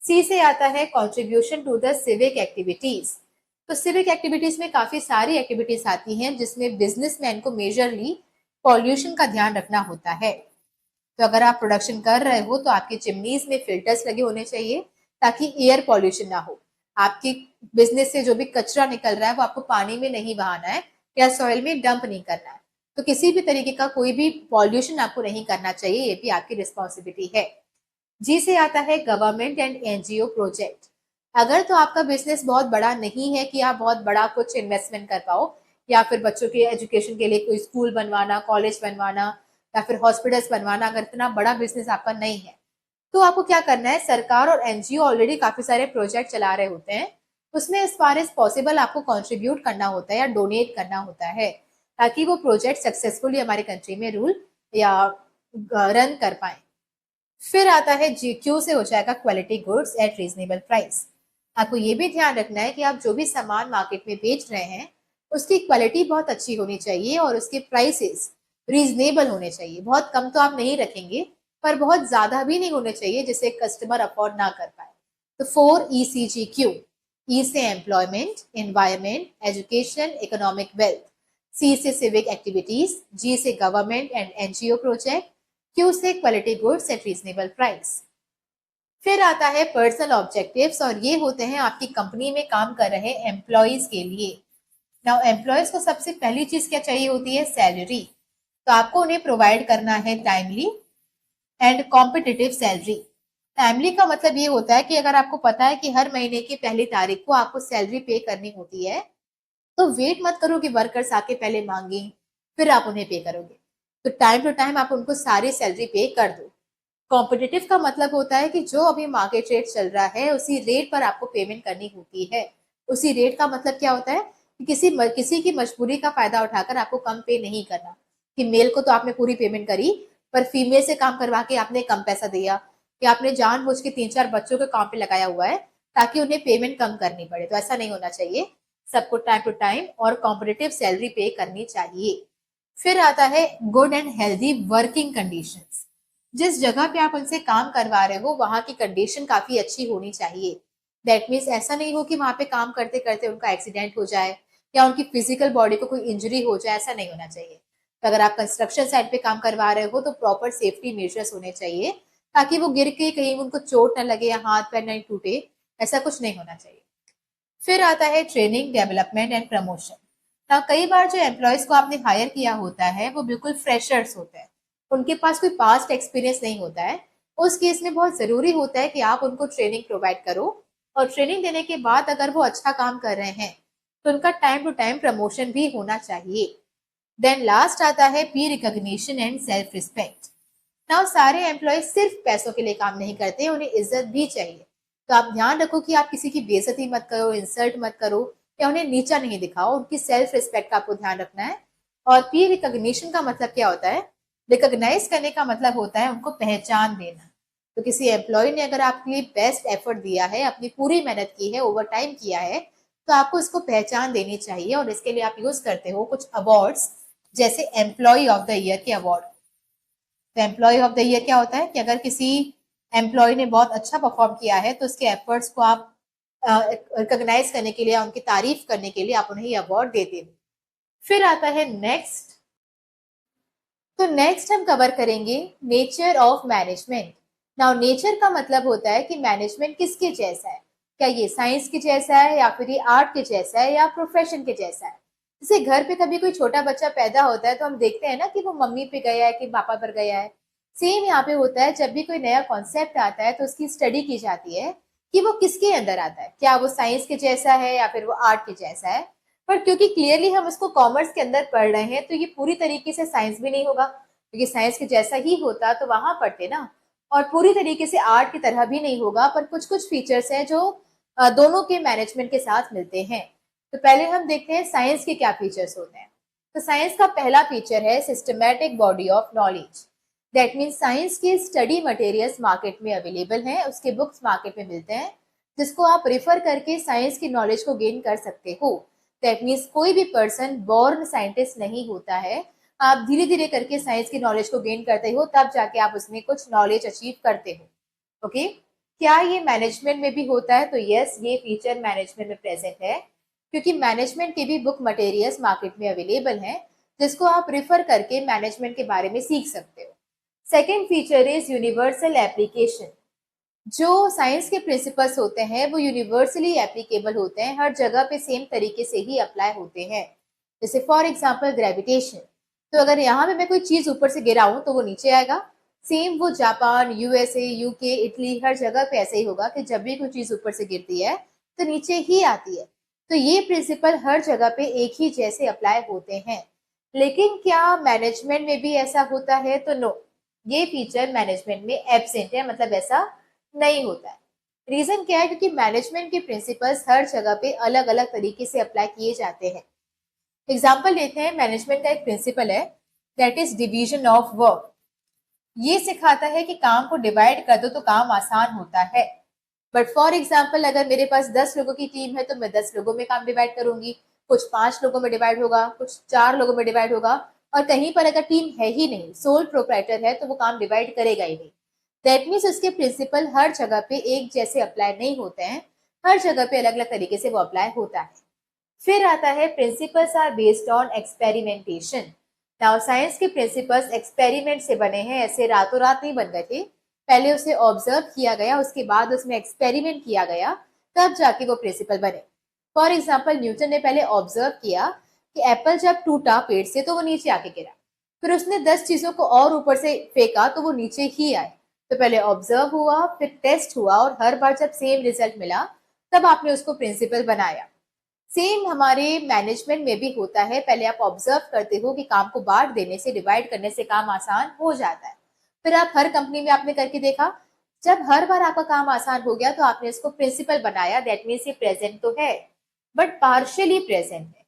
A: सी से आता है contribution to the civic activities. तो सिविक एक्टिविटीज में काफी सारी एक्टिविटीज आती हैं जिसमें बिजनेसमैन को मेजरली पॉल्यूशन का ध्यान रखना होता है। तो अगर आप प्रोडक्शन कर रहे हो तो आपकी चिमनीज में फिल्टर्स लगे होने चाहिए ताकि एयर पॉल्यूशन ना हो। आपकी बिजनेस से जो भी कचरा निकल रहा है वो आपको पानी में नहीं बहाना है या सॉइल में डंप नहीं करना है। तो किसी भी तरीके का कोई भी पॉल्यूशन आपको नहीं करना चाहिए, ये भी आपकी रिस्पॉन्सिबिलिटी है। जी से आता है गवर्नमेंट एंड एनजीओ प्रोजेक्ट। अगर तो आपका बिजनेस बहुत बड़ा नहीं है कि आप बहुत बड़ा कुछ इन्वेस्टमेंट कर पाओ या फिर बच्चों के एजुकेशन के लिए कोई स्कूल बनवाना, कॉलेज बनवाना या फिर हॉस्पिटल्स बनवाना, अगर इतना बड़ा बिजनेस आपका नहीं है तो आपको क्या करना है, सरकार और एनजीओ ऑलरेडी काफी सारे प्रोजेक्ट चला रहे होते हैं, उसमें एज फार एज पॉसिबल आपको कंट्रीब्यूट करना होता है या डोनेट करना होता है ताकि वो प्रोजेक्ट सक्सेसफुली हमारे कंट्री में रूल या रन कर पाए। फिर आता है जीक्यू से हो जाएगा quality goods at reasonable price. आपको ये भी ध्यान रखना है कि आप जो भी सामान मार्केट में बेच रहे हैं उसकी क्वालिटी बहुत अच्छी होनी चाहिए और उसके प्राइसेस रीजनेबल होने चाहिए। बहुत कम तो आप नहीं रखेंगे पर बहुत ज्यादा भी नहीं होने चाहिए जिससे कस्टमर अफोर्ड ना कर पाए। तो 4 ECGQ। ई से employment, environment, education, economic wealth. C से सिविक एक्टिविटीज, जी से government and NGO project, Q से quality goods at reasonable price. फिर आता है पर्सनल ऑब्जेक्टिव्स और ये होते हैं आपकी कंपनी में काम कर रहे एम्प्लॉयज के लिए। नाउ एम्प्लॉयज को सबसे पहली चीज क्या चाहिए होती है, सैलरी। तो आपको उन्हें प्रोवाइड करना है timely and competitive salary. Timely का मतलब ये होता है कि अगर आपको पता है कि हर महीने की पहली तारीख को आपको सैलरी पे करनी होती है तो वेट मत करो कि वर्कर्स आके पहले मांगे फिर आप उन्हें पे करोगे। तो टाइम टू टाइम आप उनको सारी सैलरी पे कर दो। कॉम्पिटिटिव का मतलब होता है कि जो अभी मार्केट रेट चल रहा है उसी रेट पर आपको पेमेंट करनी होती है। उसी रेट का मतलब क्या होता है कि किसी की मजबूरी का फायदा उठाकर आपको कम पे नहीं करना, कि मेल को तो आपने पूरी पेमेंट करी पर फीमेल से काम करवा के आपने कम पैसा दिया, कि आपने जानबूझ के 3-4 बच्चों के काम पे लगाया हुआ है ताकि उन्हें पेमेंट कम करनी पड़े। तो ऐसा नहीं होना चाहिए, सबको टाइम टू टाइम और कॉम्पिटिटिव सैलरी पे करनी चाहिए। फिर आता है good and healthy working conditions. जिस जगह पे आप उनसे काम करवा रहे हो वहां की कंडीशन काफी अच्छी होनी चाहिए। दैट मीन्स ऐसा नहीं हो कि वहां पे काम करते करते उनका एक्सीडेंट हो जाए या उनकी फिजिकल बॉडी को कोई इंजरी हो जाए, ऐसा नहीं होना चाहिए। तो अगर आप कंस्ट्रक्शन साइट पे काम करवा रहे हो तो प्रॉपर सेफ्टी मेजर्स होने चाहिए ताकि वो गिर के कहीं उनको चोट न लगे या हाथ पैर नहीं टूटे, ऐसा कुछ नहीं होना चाहिए। फिर आता है ट्रेनिंग, डेवलपमेंट एंड प्रमोशन। ना कई बार जो एम्प्लॉयज को आपने हायर किया होता है वो बिल्कुल फ्रेशर्स होते हैं, उनके पास कोई पास्ट एक्सपीरियंस नहीं होता है। उस केस में बहुत जरूरी होता है कि आप उनको ट्रेनिंग प्रोवाइड करो और ट्रेनिंग देने के बाद अगर वो अच्छा काम कर रहे हैं तो उनका टाइम टू टाइम प्रमोशन भी होना चाहिए। देन लास्ट आता है P recognition and self respect. Now सारे एम्प्लॉय सिर्फ पैसों के लिए काम नहीं करते, उन्हें इज्जत भी चाहिए। तो आप ध्यान रखो कि आप किसी की बेइज्जती मत करो, इंसल्ट मत करो या उन्हें नीचा नहीं दिखाओ, उनकी सेल्फ रिस्पेक्ट का आपको ध्यान रखना है। और पी रिकॉग्निशन का मतलब क्या होता है, रिकॉग्नाइज करने का मतलब होता है उनको पहचान देना। तो किसी एम्प्लॉय ने अगर आपके लिए बेस्ट एफर्ट दिया है, अपनी पूरी मेहनत की है, ओवर टाइम किया है, तो आपको इसको पहचान देनी चाहिए और इसके लिए आप यूज करते हो कुछ अवार्ड्स, जैसे एम्प्लॉय ऑफ द ईयर के अवार्ड। तो एम्प्लॉय ऑफ द ईयर क्या होता है कि अगर किसी एम्प्लॉय ने बहुत अच्छा परफॉर्म किया है तो उसके एफर्ट्स को आप रिकॉग्नाइज करने के लिए, उनकी तारीफ करने के लिए आप उन्हें ये अवार्ड देते हो। फिर आता है नेक्स्ट। तो नेक्स्ट हम कवर करेंगे nature of management. Now nature का मतलब होता है कि मैनेजमेंट किसके जैसा है, क्या ये साइंस के जैसा है या फिर ये आर्ट के जैसा है या प्रोफेशन के जैसा है। जैसे घर पे कभी कोई छोटा बच्चा पैदा होता है तो हम देखते हैं ना कि वो मम्मी पे गया है कि पापा पर गया है। सेम यहाँ पे होता है, जब भी कोई नया कॉन्सेप्ट आता है तो उसकी स्टडी की जाती है कि वो किसके अंदर आता है, क्या वो साइंस के जैसा है या फिर वो आर्ट के जैसा है। पर क्योंकि क्लियरली हम उसको कॉमर्स के अंदर पढ़ रहे हैं तो ये पूरी तरीके से साइंस भी नहीं होगा, क्योंकि साइंस के जैसा ही होता तो वहां पढ़ते ना। और पूरी तरीके से आर्ट की तरह भी नहीं होगा, पर कुछ कुछ फीचर्स हैं जो दोनों के मैनेजमेंट के साथ मिलते हैं। तो पहले हम देखते हैं साइंस के क्या फीचर्स होते हैं। तो साइंस का पहला फीचर है systematic body of knowledge. That means science के स्टडी मटेरियल्स मार्केट में अवेलेबल हैं, उसके बुक्स मार्केट में मिलते हैं, जिसको आप रेफर करके साइंस की नॉलेज को गेन कर सकते हो। दैट मीन्स कोई भी पर्सन बॉर्न साइंटिस्ट नहीं होता है, आप धीरे धीरे करके साइंस की नॉलेज को गेन करते हो, तब जाके आप उसमें कुछ नॉलेज अचीव करते हो। ओके, क्या ये मैनेजमेंट में भी होता है? तो यस, ये फीचर मैनेजमेंट में प्रेजेंट है, क्योंकि मैनेजमेंट के भी बुक मटेरियल्स मार्केट में अवेलेबल हैं, जिसको आप रेफर करके मैनेजमेंट के बारे में सीख सकते हो। Second feature is universal application. जो साइंस के प्रिंसिपल्स होते हैं वो यूनिवर्सली एप्लीकेबल होते हैं, हर जगह पे सेम तरीके से ही अप्लाई होते हैं। जैसे फॉर एग्जांपल ग्रेविटेशन, तो अगर यहाँ पे मैं कोई चीज ऊपर से गिराऊं तो वो नीचे आएगा। सेम वो जापान, यूएसए, यूके, इटली, हर जगह पे ऐसे ही होगा कि जब भी कोई चीज ऊपर से गिरती है तो नीचे ही आती है। तो ये प्रिंसिपल हर जगह पे एक ही जैसे अप्लाई होते हैं। लेकिन क्या मैनेजमेंट में भी ऐसा होता है? तो नो, ये फीचर मैनेजमेंट में एब्सेंट है, मतलब ऐसा नहीं होता है। रीजन क्या है? क्योंकि मैनेजमेंट के प्रिंसिपल्स हर जगह पे अलग अलग तरीके से अप्लाई किए जाते हैं। एग्जाम्पल लेते हैं, मैनेजमेंट का एक प्रिंसिपल है that is division of work. ये सिखाता है कि काम को डिवाइड कर दो तो काम आसान होता है। बट फॉर एग्जाम्पल अगर मेरे पास 10 लोगों की टीम है तो मैं 10 लोगों में काम डिवाइड करूंगी, कुछ 5 लोगों में डिवाइड होगा, कुछ 4 लोगों में डिवाइड होगा, और कहीं पर अगर टीम है ही नहीं, सोल प्रोप्राइटर है, तो वो काम डिवाइड करेगा ही नहीं। दैट मीन्स उसके प्रिंसिपल हर जगह पे एक जैसे अप्लाई नहीं होते हैं, हर जगह पे अलग अलग तरीके से वो अप्लाई होता है। फिर आता है principles are based on experimentation. Now science के प्रिंसिपल्स एक्सपेरिमेंट से बने हैं, ऐसे रातों रात नहीं बन गए थे। पहले उसे ऑब्जर्व किया गया, उसके बाद उसमें एक्सपेरिमेंट किया गया, तब जाके वो प्रिंसिपल बने। फॉर एग्जाम्पल न्यूटन ने पहले ऑब्जर्व किया कि एप्पल जब टूटा पेड़ से तो वो नीचे आके गिरा। फिर उसने 10 चीजों को और ऊपर से फेंका तो वो नीचे ही आए। तो पहले ऑब्जर्व हुआ, फिर टेस्ट हुआ, और हर बार जब सेम रिजल्ट मिला तब आपने उसको प्रिंसिपल बनाया। सेम हमारे मैनेजमेंट में भी होता है, पहले आप ऑब्जर्व करते हो कि काम को बांट देने से, डिवाइड करने से काम आसान हो जाता है। फिर आप हर कंपनी में आपने करके देखा, जब हर बार आपका काम आसान हो गया तो आपने इसको प्रिंसिपल बनाया। दैट मीन्स ये प्रेजेंट तो है बट पार्शियली प्रेजेंट है।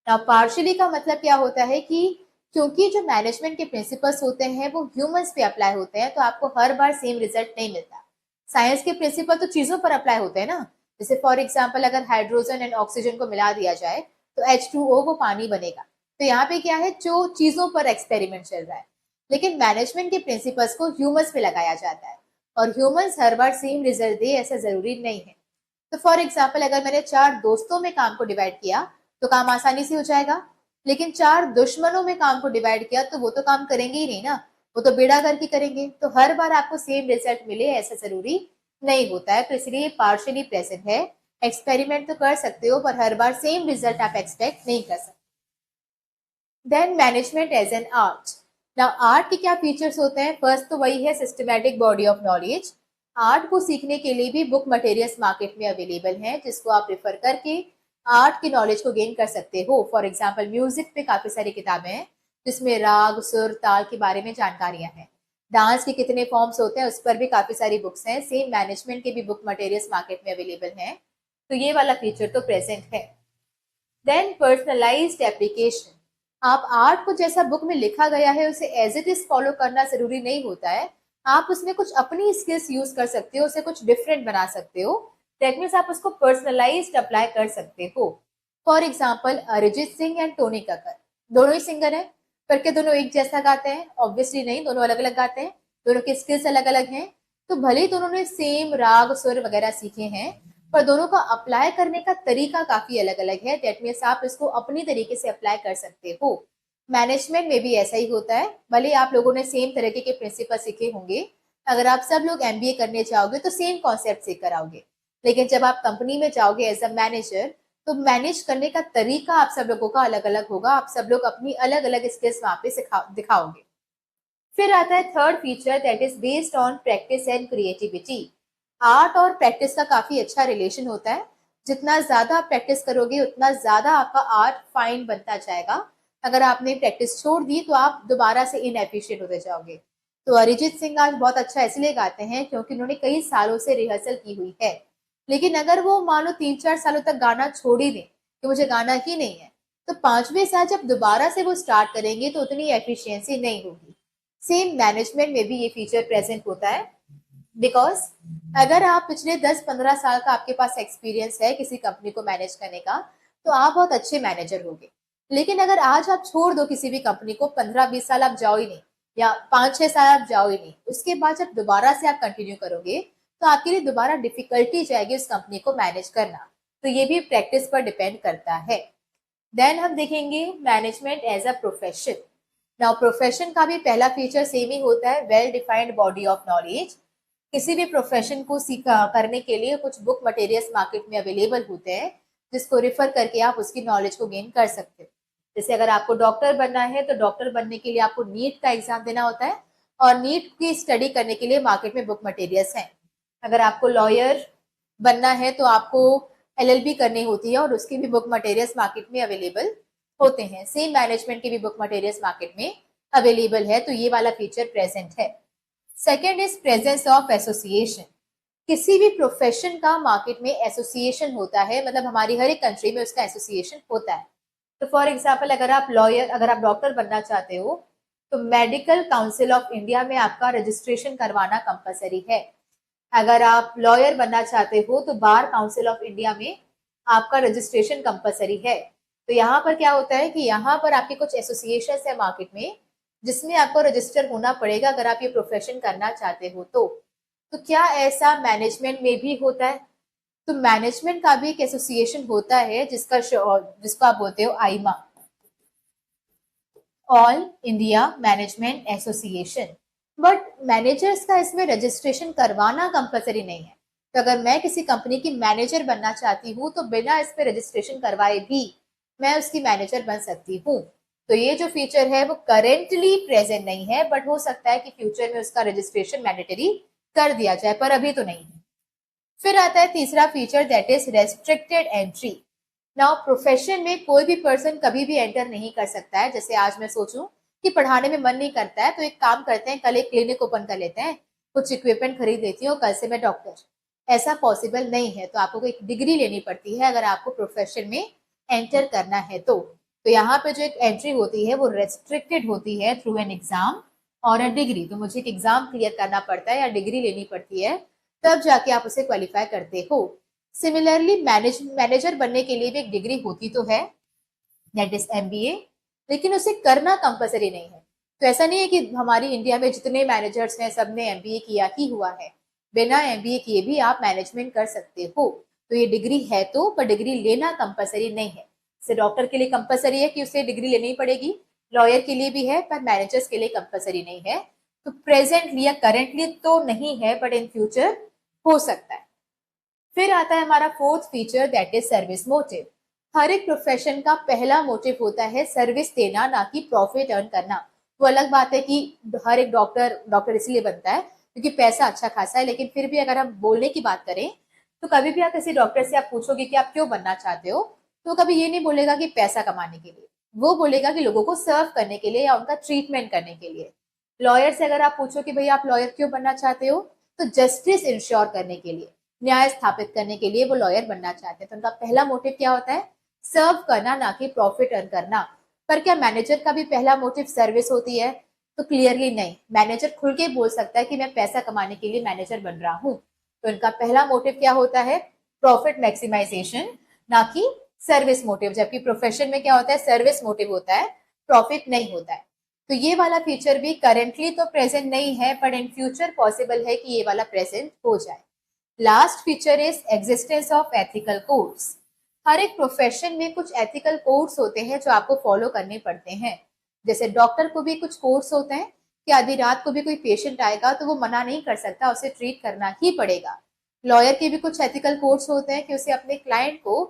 A: नाउ पार्शियली का मतलब क्या होता है कि क्योंकि जो मैनेजमेंट के प्रिंसिपल्स होते हैं वो ह्यूमंस पे अप्लाई होते हैं, तो आपको हर बार सेम रिजल्ट नहीं मिलता। साइंस के प्रिंसिपल तो चीजों पर अप्लाई होते हैं ना। जैसे फॉर एग्जाम्पल अगर हाइड्रोजन एंड ऑक्सीजन को मिला दिया जाए तो H2O वो पानी बनेगा। तो यहाँ पे क्या है, जो चीजों पर एक्सपेरिमेंट चल रहा है। लेकिन मैनेजमेंट के प्रिंसिपल्स को ह्यूमंस पे लगाया जाता है, और ह्यूमंस हर बार सेम रिजल्ट दे ऐसा जरूरी नहीं है। तो फॉर एग्जाम्पल अगर मैंने 4 दोस्तों में काम को डिवाइड किया तो काम आसानी से हो जाएगा। लेकिन 4 दुश्मनों में काम को डिवाइड किया तो वो तो काम करेंगे ही नहीं ना, वो तो बेड़ा करके करेंगे। तो हर बार आपको सेम रिजल्ट मिले ऐसा जरूरी नहीं होता है, तो इसलिए पार्शियली प्रेजेंट है। एक्सपेरिमेंट तो कर सकते हो पर हर बार सेम रिजल्ट आप एक्सपेक्ट नहीं कर सकते। Then management as an art. Now art के क्या फीचर्स होते हैं? फर्स्ट तो वही है systematic body of knowledge. Art को सीखने के लिए भी बुक मटेरियल्स मार्केट में अवेलेबल हैं, जिसको आप रेफर करके आर्ट की नॉलेज को गेन कर सकते हो। फॉर एग्जाम्पल म्यूजिक पे काफी सारी किताबें हैं जिसमें राग, सुर, ताल के बारे में जानकारियां हैं। डांस के कितने फॉर्म्स होते हैं उस पर भी काफी सारी बुक्स हैं। सेम मैनेजमेंट के भी बुक मटेरियल्स मार्केट में अवेलेबल हैं। तो ये वाला फीचर तो प्रेजेंट है। Then personalized application. आप आर्ट को जैसा बुक में लिखा गया है उसे एज इट इज फॉलो करना जरूरी नहीं होता है। आप उसमें कुछ अपनी स्किल्स यूज कर सकते हो, उसे कुछ डिफरेंट बना सकते हो। दैट मीन्स आप उसको पर्सनलाइज्ड अप्लाई कर सकते हो। For example Arijit Singh and Tony Kakkar, दोनों ही सिंगर हैं, पर क्या दोनों एक जैसा गाते हैं? ऑब्वियसली नहीं, दोनों अलग अलग गाते हैं, दोनों के स्किल्स अलग अलग हैं। तो भले ही दोनों ने सेम राग, सुर वगैरह सीखे हैं, पर दोनों का अप्लाई करने का तरीका काफी अलग अलग है। दैट मीन्स आप इसको अपनी तरीके से अप्लाई कर सकते हो। मैनेजमेंट में भी ऐसा ही होता है, भले आप लोगों ने सेम तरीके के प्रिंसिपल सीखे होंगे। अगर आप सब लोग एमबीए करने जाओगे तो सेम कॉन्सेप्ट सीख कर आओगे, लेकिन जब आप कंपनी में जाओगे एज अ मैनेजर तो मैनेज करने का तरीका आप सब लोगों का अलग अलग होगा। आप सब लोग अपनी अलग अलग स्किल्स वहां पे दिखाओगे। फिर आता है third feature that is based on practice and creativity. Art और प्रैक्टिस का काफी अच्छा रिलेशन होता है। जितना ज्यादा आप प्रैक्टिस करोगे उतना ज्यादा आपका आर्ट फाइन बनता जाएगा। अगर आपने प्रैक्टिस छोड़ दी तो आप दोबारा से इनएफिशिएंट होते जाओगे। तो अरिजीत सिंह आज बहुत अच्छा इसलिए गाते हैं क्योंकि उन्होंने कई सालों से रिहर्सल की हुई है। लेकिन अगर वो मान लो 3-4 सालों तक गाना छोड़ ही दें कि मुझे गाना ही नहीं है, तो 5वें साल जब दोबारा से वो स्टार्ट करेंगे तो उतनी एफिशिएंसी नहीं होगी। सेम मैनेजमेंट में भी ये फीचर प्रेजेंट होता है। बिकॉज अगर आप पिछले 10-15 साल का आपके पास एक्सपीरियंस है किसी कंपनी को मैनेज करने का, तो आप बहुत अच्छे मैनेजर होंगे। लेकिन अगर आज आप छोड़ दो किसी भी कंपनी को, 15-20 साल आप जाओ ही नहीं, या 5-6 साल आप जाओ ही नहीं, उसके बाद जब दोबारा से आप कंटिन्यू करोगे तो आपके लिए दोबारा डिफिकल्टी जाएगी उस कंपनी को मैनेज करना। तो ये भी प्रैक्टिस पर डिपेंड करता है। देन हम देखेंगे management as a profession. Now profession का भी पहला फीचर सेम ही होता है, well defined body of knowledge. किसी भी प्रोफेशन को करने के लिए कुछ बुक मटेरियल्स मार्केट में अवेलेबल होते हैं जिसको रिफर करके आप उसकी नॉलेज को गेन कर सकते हो। जैसे अगर आपको डॉक्टर बनना है तो डॉक्टर बनने के लिए आपको नीट का एग्जाम देना होता है, और नीट की स्टडी करने के लिए मार्केट में बुक मटेरियल्स हैं। अगर आपको लॉयर बनना है तो आपको एलएलबी करनी होती है और उसकी भी बुक मटेरियल्स मार्केट में अवेलेबल होते हैं। सेम मैनेजमेंट की भी बुक मटेरियल्स मार्केट में अवेलेबल है, तो ये वाला फीचर प्रेजेंट है। Second is presence of association. किसी भी प्रोफेशन का मार्केट में एसोसिएशन होता है, मतलब हमारी हर एक कंट्री में उसका एसोसिएशन होता है। तो फॉर एग्जाम्पल अगर आप डॉक्टर बनना चाहते हो तो मेडिकल काउंसिल ऑफ इंडिया में आपका रजिस्ट्रेशन करवाना कंपलसरी है। अगर आप लॉयर बनना चाहते हो तो बार काउंसिल ऑफ इंडिया में आपका रजिस्ट्रेशन कंपलसरी है। तो यहाँ पर क्या होता है कि यहाँ पर आपके कुछ एसोसिएशन है मार्केट में जिसमें आपको रजिस्टर होना पड़ेगा अगर आप ये प्रोफेशन करना चाहते हो तो क्या ऐसा मैनेजमेंट में भी होता है? तो मैनेजमेंट का भी एक एसोसिएशन होता है जिसको आप बोलते हो AIMA, all India management association. But managers का इसमें रजिस्ट्रेशन करवाना कंपलसरी नहीं है। तो अगर मैं किसी कंपनी की मैनेजर बनना चाहती हूँ तो बिना इस पे रजिस्ट्रेशन करवाए भी मैं उसकी मैनेजर बन सकती हूँ। तो ये जो फीचर है वो करेंटली प्रेजेंट नहीं है, बट हो सकता है कि फ्यूचर में उसका रजिस्ट्रेशन मैंडेटरी कर दिया जाए, पर अभी तो नहीं है। फिर आता है तीसरा feature, that is restricted entry. Now profession में कोई भी पर्सन कभी भी एंटर नहीं कर सकता है। जैसे आज मैं सोचूं कि पढ़ाने में मन नहीं करता है तो एक काम करते हैं, कल एक क्लिनिक ओपन कर लेते हैं, कुछ इक्विपमेंट खरीद लेती हूँ, कल से मैं डॉक्टर। ऐसा पॉसिबल नहीं है। तो आपको एक डिग्री लेनी पड़ती है अगर आपको प्रोफेशन में एंटर करना है तो यहाँ पे जो एक एंट्री होती है वो रेस्ट्रिक्टेड होती है थ्रू एन एग्जाम और अ डिग्री। तो मुझे एक एग्जाम क्लियर करना पड़ता है या डिग्री लेनी पड़ती है, तब जाके आप उसे क्वालिफाई करते हो। सिमिलरली मैनेजर बनने के लिए भी एक डिग्री होती तो है, दैट इज एमबीए, लेकिन उसे करना कंपलसरी नहीं है। तो ऐसा नहीं है कि हमारी इंडिया में जितने मैनेजर्स हैं सबने एमबीए किया ही हुआ है। बिना एमबीए किए भी आप मैनेजमेंट कर सकते हो। तो ये डिग्री है तो, पर डिग्री लेना कंपलसरी नहीं है। जैसे डॉक्टर के लिए कंपलसरी है कि उसे डिग्री लेनी पड़ेगी, लॉयर के लिए भी है, पर मैनेजर्स के लिए कंपलसरी नहीं है। तो प्रेजेंटली या करेंटली तो नहीं है, बट इन फ्यूचर हो सकता है। फिर आता है हमारा fourth feature, that is service motive. हर एक प्रोफेशन का पहला मोटिव होता है सर्विस देना, ना कि प्रॉफिट अर्न करना। वो अलग बात है कि हर एक डॉक्टर इसलिए बनता है क्योंकि पैसा अच्छा खासा है, लेकिन फिर भी अगर हम बोलने की बात करें तो कभी भी आप किसी डॉक्टर से आप पूछोगे कि आप क्यों बनना चाहते हो, तो कभी ये नहीं बोलेगा कि पैसा कमाने के लिए, वो बोलेगा कि लोगों को सर्व करने के लिए या उनका ट्रीटमेंट करने के लिए। लॉयर से अगर आप पूछो कि भाई आप लॉयर क्यों बनना चाहते हो, तो जस्टिस इंश्योर करने के लिए, न्याय स्थापित करने के लिए वो लॉयर बनना चाहते हैं। तो उनका पहला मोटिव क्या होता है? सर्व करना, ना कि प्रॉफिट अर्न करना। पर क्या मैनेजर का भी पहला मोटिव सर्विस होती है? तो क्लियरली नहीं। मैनेजर खुल के बोल सकता है कि मैं पैसा कमाने के लिए मैनेजर बन रहा हूँ। तो इनका पहला मोटिव क्या होता है? प्रॉफिट मैक्सिमाइजेशन, ना कि सर्विस मोटिव। जबकि प्रोफेशन में क्या होता है? सर्विस मोटिव होता है, प्रॉफिट नहीं होता है। तो ये वाला फीचर भी करेंटली तो प्रेजेंट नहीं है, बट इन फ्यूचर पॉसिबल है कि ये वाला प्रेजेंट हो जाए। Last feature is existence of ethical codes. हर एक प्रोफेशन में कुछ एथिकल कोड्स होते हैं जो आपको फॉलो करने पड़ते हैं। जैसे डॉक्टर को भी कुछ कोड्स होते हैं कि आधी रात को भी कोई पेशेंट आएगा तो वो मना नहीं कर सकता, उसे ट्रीट करना ही पड़ेगा। लॉयर के भी कुछ एथिकल कोड्स होते हैं कि उसे अपने क्लाइंट को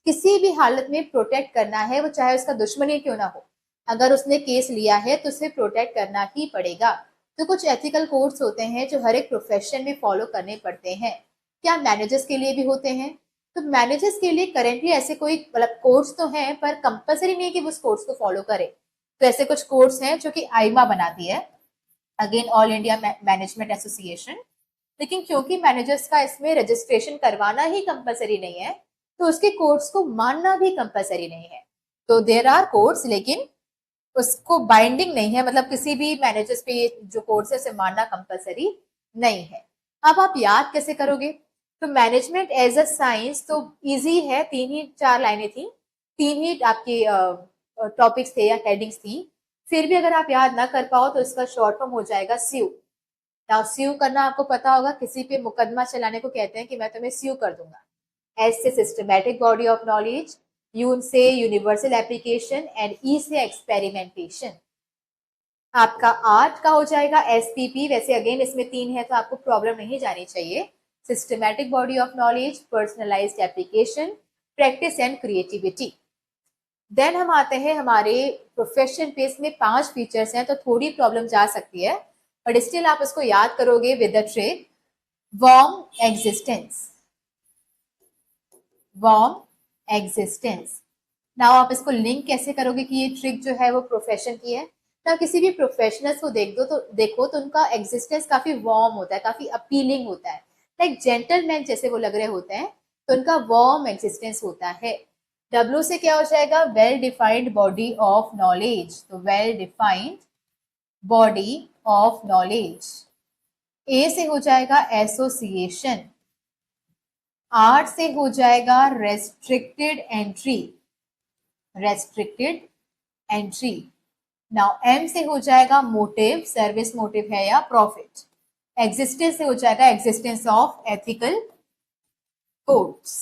A: किसी भी हालत में प्रोटेक्ट करना है, वो चाहे उसका दुश्मन ही क्यों ना हो। अगर उसने केस लिया है तो उसे प्रोटेक्ट करना ही पड़ेगा। तो कुछ एथिकल कोड्स होते हैं जो हर एक प्रोफेशन में फॉलो करने पड़ते हैं। क्या मैनेजर्स के लिए भी होते हैं? तो मैनेजर्स के लिए करेंटली ऐसे कोई मतलब कोर्स तो हैं, पर कंपलसरी नहीं है कि वो उस कोर्स को फॉलो करे। तो ऐसे कुछ कोर्स हैं जो कि आईमा बनाती है, again all India management association. लेकिन क्योंकि मैनेजर्स का इसमें रजिस्ट्रेशन करवाना ही कंपलसरी नहीं है, तो उसके कोर्स को मानना भी कंपलसरी नहीं है। तो देयर आर कोर्स, लेकिन उसको बाइंडिंग नहीं है, मतलब किसी भी मैनेजर्स पे जो कोर्स है उसे मानना कंपलसरी नहीं है। अब आप याद कैसे करोगे? तो मैनेजमेंट एज अ साइंस तो इजी है, 3 ही 4 लाइनें थी, 3 ही आपके टॉपिक्स थे या हेडिंग्स थी। फिर भी अगर आप याद ना कर पाओ तो इसका शॉर्ट फॉर्म हो जाएगा स्यू। नाउ स्यू करना आपको पता होगा, किसी पे मुकदमा चलाने को कहते हैं कि मैं तुम्हें स्यू कर दूंगा। एस से systematic body of knowledge, you से यूनिवर्सल एप्लीकेशन, एंड ई से एक्सपेरिमेंटेशन। आपका आर्ट का हो जाएगा एसपीपी। वैसे अगेन इसमें 3 है तो आपको प्रॉब्लम नहीं जानी चाहिए। Systematic body of knowledge, personalized application, practice and creativity. Then हम आते हैं हमारे प्रोफेशन पे। इसमें 5 फीचर्स हैं तो थोड़ी प्रॉब्लम जा सकती है, बट स्टिल आप इसको याद करोगे with the trick warm existence. Warm existence. Now आप इसको लिंक कैसे करोगे कि ये ट्रिक जो है वो प्रोफेशन की है? ना किसी भी प्रोफेशनल्स को देखो तो उनका एग्जिस्टेंस काफी वार्म होता है, काफी अपीलिंग होता है, लाइक जेंटलमैन जैसे वो लग रहे होते हैं, तो उनका वार्म एग्जिस्टेंस होता है। डब्ल्यू से क्या हो जाएगा? Well defined body of knowledge. तो well defined body of knowledge. A से हो जाएगा एसोसिएशन। आर से हो जाएगा restricted entry. Restricted entry. Now M से हो जाएगा मोटिव, सर्विस मोटिव है या प्रॉफिट। एग्जिस्टेंस से हो जाएगा एग्जिस्टेंस ऑफ एथिकल कोड्स।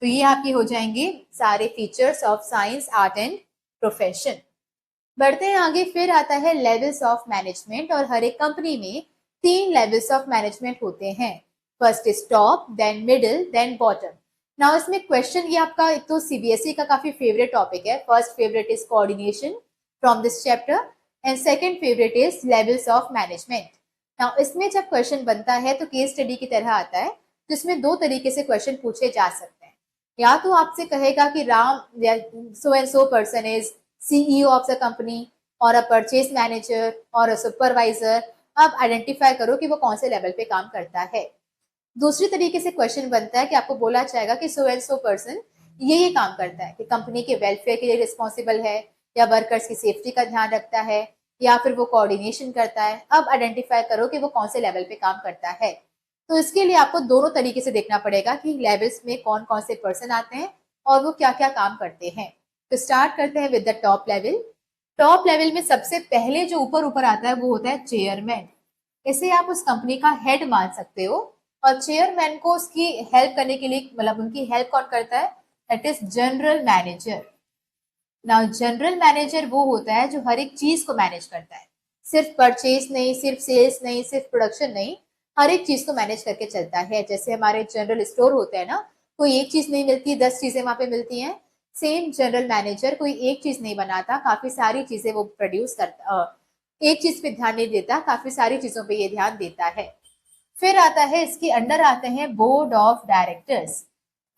A: तो ये आपके हो जाएंगे सारे features of science, art and profession. बढ़ते हैं आगे। फिर आता है लेवल्स ऑफ मैनेजमेंट, और हर एक कंपनी में 3 लेवल्स ऑफ मैनेजमेंट होते हैं। First is top, then middle, then bottom. Now इसमें क्वेश्चन, ये आपका एक तो सीबीएसई का काफी फेवरेट टॉपिक है। First favourite is coordination from this chapter, and second favourite is levels of management. Now इसमें जब क्वेश्चन बनता है तो केस स्टडी की तरह आता है, जिसमें 2 तरीके से क्वेश्चन पूछे जा सकते हैं। या तो आपसे कहेगा कि Ram, so and so person is CEO of the company or a purchase manager or a supervisor। अब आइडेंटिफाई करो कि वो कौन से लेवल पे काम करता है। दूसरी तरीके से क्वेश्चन बनता है कि आपको बोला जाएगा कि सो एंड सो पर्सन ये काम करता है, कि कंपनी के वेलफेयर के लिए रिस्पॉन्सिबल है, या वर्कर्स की सेफ्टी का ध्यान रखता है, या फिर वो कोऑर्डिनेशन करता है। अब आइडेंटिफाई करो कि वो कौन से लेवल पे काम करता है। तो इसके लिए आपको दोनों तरीके से देखना पड़ेगा कि लेवल्स में कौन कौन से पर्सन आते हैं और वो क्या क्या काम करते हैं। तो स्टार्ट करते हैं with the top level. Top level में सबसे पहले जो ऊपर ऊपर आता है वो होता है चेयरमैन। इसे आप उस कंपनी का हेड मान सकते हो, और चेयरमैन को उसकी हेल्प करने के लिए, मतलब उनकी हेल्प कौन करता है? That is general manager. Now general manager वो होता है जो हर एक चीज को मैनेज करता है, सिर्फ परचेज नहीं, सिर्फ सेल्स नहीं, सिर्फ प्रोडक्शन नहीं, हर एक चीज को मैनेज करके चलता है। जैसे हमारे जनरल स्टोर होते हैं ना, कोई एक चीज नहीं मिलती, 10 चीजें वहां पे मिलती हैं। सेम जनरल मैनेजर कोई एक चीज नहीं बनाता, काफी सारी चीजें वो प्रोड्यूस करता, एक चीज पे ध्यान नहीं देता, काफी सारी चीजों पे ये ध्यान देता है। फिर आता है, इसके अंडर आते हैं board of directors.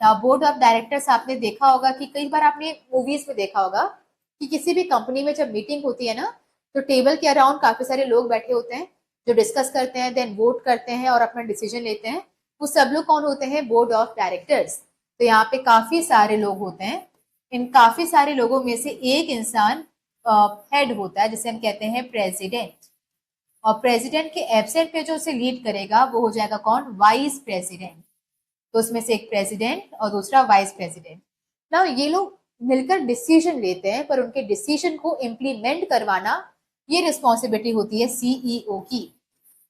A: Board of directors आपने देखा होगा कि कई बार आपने मूवीज में देखा होगा कि किसी भी कंपनी में जब मीटिंग होती है ना, तो टेबल के अराउंड काफी सारे लोग बैठे होते हैं जो डिस्कस करते हैं, देन वोट करते हैं और अपना डिसीजन लेते हैं। वो सब लोग कौन होते हैं? Board of directors. तो यहाँ पे काफी सारे लोग होते हैं। इन काफी सारे लोगों में से एक इंसान हेड होता है, जिसे हम कहते हैं प्रेसिडेंट। और प्रेसिडेंट के एब्सेंट पे जो उसे लीड करेगा वो हो जाएगा कौन? Vice president. तो उसमें से एक प्रेसिडेंट और दूसरा वाइस प्रेसिडेंट। ना ये लोग मिलकर डिसीजन लेते हैं, पर उनके डिसीजन को इम्प्लीमेंट करवाना ये रिस्पॉन्सिबिलिटी होती है सीईओ की,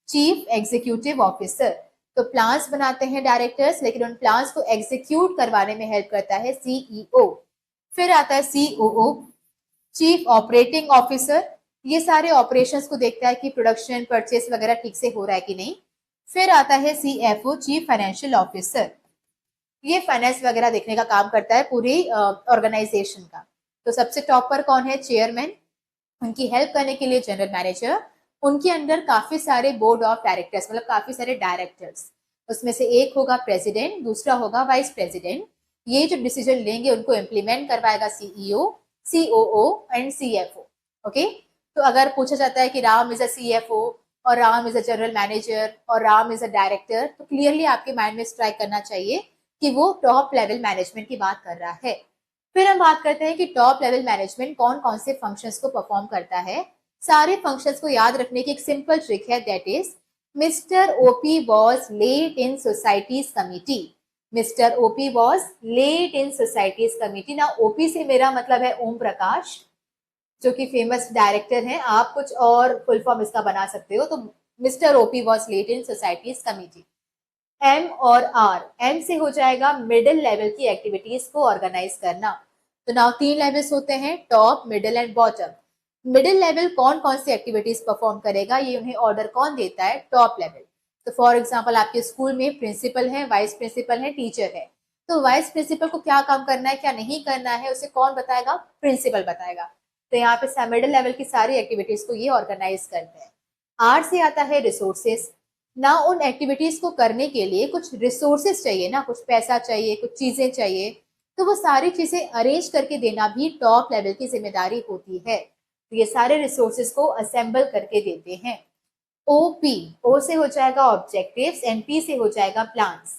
A: चीफ एग्जीक्यूटिव ऑफिसर। तो प्लान्स बनाते हैं डायरेक्टर्स, लेकिन उन प्लान्स को एग्जीक्यूट करवाने में हेल्प करता है सीईओ। फिर आता है सीओओ, चीफ ऑपरेटिंग ऑफिसर। ये सारे ऑपरेशंस को देखता है कि प्रोडक्शन, परचेस वगैरह ठीक से हो रहा है कि नहीं। फिर आता है सीएफओ, चीफ फाइनेंशियल ऑफिसर। ये फाइनेंस वगैरह देखने का काम करता है पूरी ऑर्गेनाइजेशन का। तो सबसे टॉप पर कौन है? चेयरमैन। उनकी हेल्प करने के लिए जनरल मैनेजर। उनके अंडर काफी सारे बोर्ड ऑफ डायरेक्टर्स, मतलब काफी सारे डायरेक्टर्स। उसमें से एक होगा प्रेसिडेंट, दूसरा होगा वाइस प्रेसिडेंट। ये जो डिसीजन लेंगे उनको इम्प्लीमेंट करवाएगा CEO, COO and CFO. Okay, तो अगर पूछा जाता है कि राम इज अ सीएफओ और Ram is a general manager और राम इज अ डायरेक्टर, तो क्लियरली आपके माइंड में स्ट्राइक करना चाहिए कि वो टॉप लेवल मैनेजमेंट की बात कर रहा है। फिर हम बात करते हैं कि टॉप लेवल मैनेजमेंट कौन कौन से फंक्शंस को परफॉर्म करता है। सारे फंक्शंस को याद रखने की एक सिंपल ट्रिक है, that is mister OP was late in societies committee. Mister OP was late in societies committee. ना ओपी से मेरा मतलब है ओम प्रकाश, जो कि फेमस डायरेक्टर हैं। आप कुछ और फुल फॉर्म इसका बना सकते हो, तो mister OP was late in societies committee. M और आर, एम से हो जाएगा मिडिल लेवल की एक्टिविटीज को ऑर्गेनाइज करना। तो नाउ 3 लेवल्स होते हैं, top, middle and bottom. Middle level कौन कौन सी एक्टिविटीज परफॉर्म करेगा, ये उन्हें ऑर्डर कौन देता है, टॉप लेवल। तो फॉर एग्जाम्पल आपके स्कूल में प्रिंसिपल है, वाइस प्रिंसिपल है, टीचर है। तो वाइस प्रिंसिपल को क्या काम करना है, क्या नहीं करना है, उसे कौन बताएगा, प्रिंसिपल बताएगा। तो यहाँ पे मिडिल लेवल की सारी एक्टिविटीज को ये ऑर्गेनाइज करते हैं। आर से आता है रिसोर्सेस। ना उन एक्टिविटीज को करने के लिए कुछ रिसोर्सेस चाहिए ना, कुछ पैसा चाहिए, कुछ चीजें चाहिए, तो वो सारी चीजें अरेंज करके देना भी टॉप लेवल की जिम्मेदारी होती है। तो ये सारे रिसोर्सेस को असेंबल करके देते हैं। ओपी, ओ से हो जाएगा ऑब्जेक्टिव्स एंड पी से हो जाएगा प्लान्स।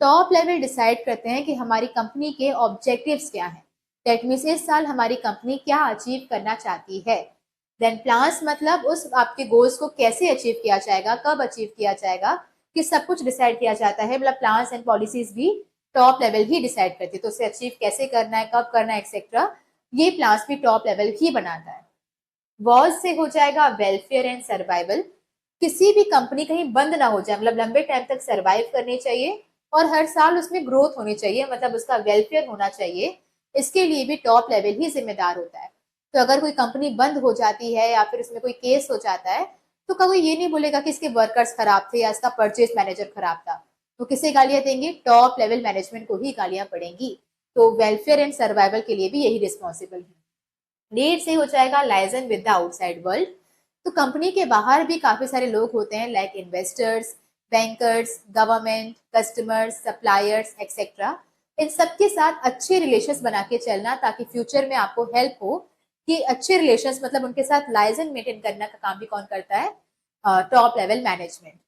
A: टॉप लेवल डिसाइड करते हैं कि हमारी कंपनी के ऑब्जेक्टिव्स क्या हैं। दैट मीन्स इस साल हमारी कंपनी क्या अचीव करना चाहती है। देन प्लान्स मतलब उस आपके गोल्स को कैसे अचीव किया जाएगा, कब अचीव किया जाएगा, कि सब कुछ डिसाइड किया जाता है। मतलब प्लान्स एंड पॉलिसीज भी टॉप लेवल ही डिसाइड करती है, तो उसे अचीव कैसे करना है, कब करना है, एक्सेट्रा, ये प्लान्स भी टॉप लेवल ही बनाता है। वॉज से हो जाएगा वेलफेयर एंड सर्वाइवल। किसी भी कंपनी कहीं बंद ना हो जाए, मतलब लंबे टाइम तक सर्वाइव करनी चाहिए और हर साल उसमें ग्रोथ होनी चाहिए, मतलब उसका वेलफेयर होना चाहिए। इसके लिए भी टॉप लेवल ही जिम्मेदार होता है। तो अगर कोई कंपनी बंद हो जाती है या फिर उसमें कोई केस हो जाता है, तो कोई ये नहीं बोलेगा कि इसके वर्कर्स खराब थे या इसका परचेज मैनेजर खराब था। तो किसे गालियां देंगे, टॉप लेवल मैनेजमेंट को ही गालियां पड़ेंगी। तो वेलफेयर एंड सर्वाइवल के लिए भी यही रिस्पॉन्सिबल है। नीड से हो जाएगा liaison with the outside world. तो कंपनी के बाहर भी काफी सारे लोग होते हैं, like investors, bankers, government, customers, suppliers etcetera. इन सबके साथ अच्छे रिलेशंस बना के चलना, ताकि फ्यूचर में आपको हेल्प हो कि अच्छे रिलेशंस, मतलब उनके साथ लाइजन मेंटेन करने का काम भी कौन करता है, top level management.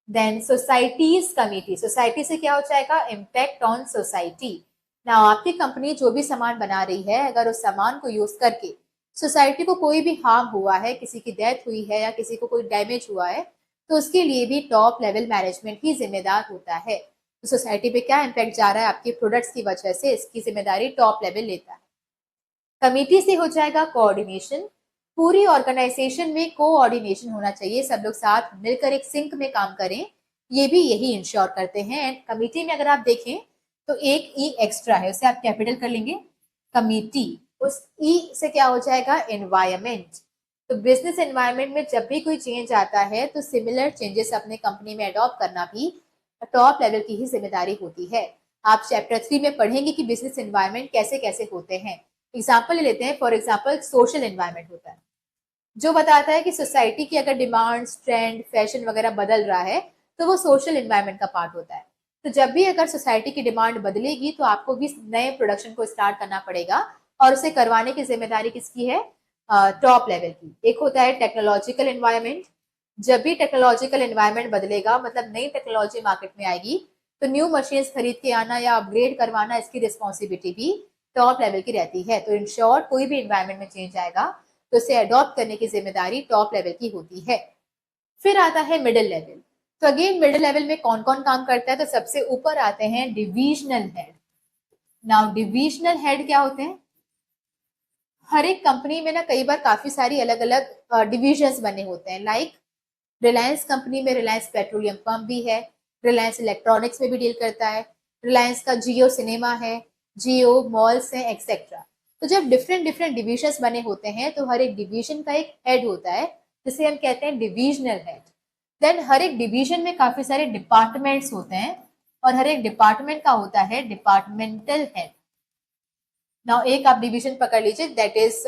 A: Then societies committee, society से क्या हो जाएगा, इम्पैक्ट ऑन सोसाइटी। ना आपकी कंपनी जो भी सामान बना रही है, अगर उस सामान को यूज करके सोसाइटी को कोई भी हार्म हुआ है, किसी की डेथ हुई है या किसी को कोई डैमेज हुआ है, तो उसके लिए भी टॉप लेवल मैनेजमेंट ही जिम्मेदार होता है। तो सोसाइटी पे क्या इम्पैक्ट जा रहा है आपके प्रोडक्ट्स की वजह से, इसकी जिम्मेदारी टॉप लेवल लेता है। कमिटी से हो जाएगा कोऑर्डिनेशन। पूरी ऑर्गेनाइजेशन में कोऑर्डिनेशन होना चाहिए, सब लोग साथ मिलकर एक सिंक में काम करें, ये भी यही इंश्योर करते हैं। एंड कमिटी में अगर आप देखें तो एक ई एक्स्ट्रा है, उसे आप कैपिटल कर लेंगे, कमिटी। उस ई से क्या हो जाएगा, एनवायरमेंट। तो बिजनेस एनवायरमेंट में जब भी कोई चेंज आता है, तो सिमिलर चेंजेस अपने कंपनी में अडॉप्ट करना भी टॉप लेवल की ही जिम्मेदारी होती है। आप चैप्टर 3 में पढ़ेंगे कि बिजनेस एनवायरमेंट कैसे कैसे होते हैं। एग्जाम्पल ले लेते हैं, फॉर एग्जाम्पल सोशल एनवायरमेंट होता है, जो बताता है कि सोसाइटी की अगर डिमांड्स, ट्रेंड, फैशन वगैरह बदल रहा है, तो वो सोशल एनवायरमेंट का पार्ट होता है। तो जब भी अगर सोसाइटी की डिमांड बदलेगी, तो आपको भी नए प्रोडक्शन को स्टार्ट करना पड़ेगा, और उसे करवाने की जिम्मेदारी किसकी है, टॉप लेवल की। एक होता है टेक्नोलॉजिकल एनवायरमेंट। जब भी टेक्नोलॉजिकल एनवायरमेंट बदलेगा, मतलब नई टेक्नोलॉजी मार्केट में आएगी, तो न्यू मशीन खरीद के आना या अपग्रेड करवाना, इसकी रिस्पॉन्सिबिलिटी भी टॉप लेवल की रहती है। तो इन शॉर्ट, कोई भी एनवायरमेंट में चेंज आएगा तो उसे अडॉप्ट करने की जिम्मेदारी टॉप लेवल की होती है। फिर आता है मिडिल लेवल। तो अगेन मिडिल लेवल में कौन कौन काम करता है, तो सबसे ऊपर आते हैं divisional head. Now divisional head क्या होते हैं, हर एक कंपनी में ना कई बार काफी सारी अलग अलग डिविजन्स बने होते हैं। लाइक रिलायंस कंपनी में रिलायंस पेट्रोलियम पंप भी है, रिलायंस इलेक्ट्रॉनिक्स में भी डील करता है, रिलायंस का जियो सिनेमा है, जियो मॉल्स है एक्सेट्रा। तो जब डिफरेंट डिफरेंट डिविजन्स बने होते हैं, तो हर एक डिवीजन का एक हेड होता है, जिसे हम कहते हैं डिविजनल हेड। देन हर एक डिवीजन में काफी सारे डिपार्टमेंट्स होते हैं, और हर एक डिपार्टमेंट का होता है डिपार्टमेंटल हेड। नाउ एक आप डिवीजन पकड़ लीजिए, दैट इज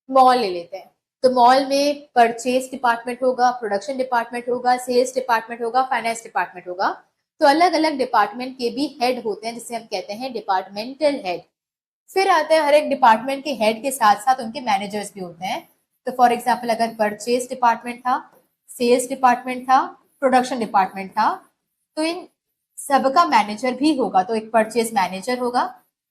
A: मॉल ले लेते हैं। तो मॉल में परचेज डिपार्टमेंट होगा, प्रोडक्शन डिपार्टमेंट होगा, सेल्स डिपार्टमेंट होगा, फाइनेंस डिपार्टमेंट होगा। तो अलग अलग डिपार्टमेंट के भी हेड होते हैं जिसे हम कहते हैं डिपार्टमेंटल हेड। फिर आता है हर एक डिपार्टमेंट के हेड के साथ साथ उनके मैनेजर्स भी होते हैं। तो फॉर एग्जाम्पल अगर परचेज डिपार्टमेंट था, सेल्स डिपार्टमेंट था, प्रोडक्शन डिपार्टमेंट था, तो इन सबका मैनेजर भी होगा। तो एक परचेज मैनेजर होगा,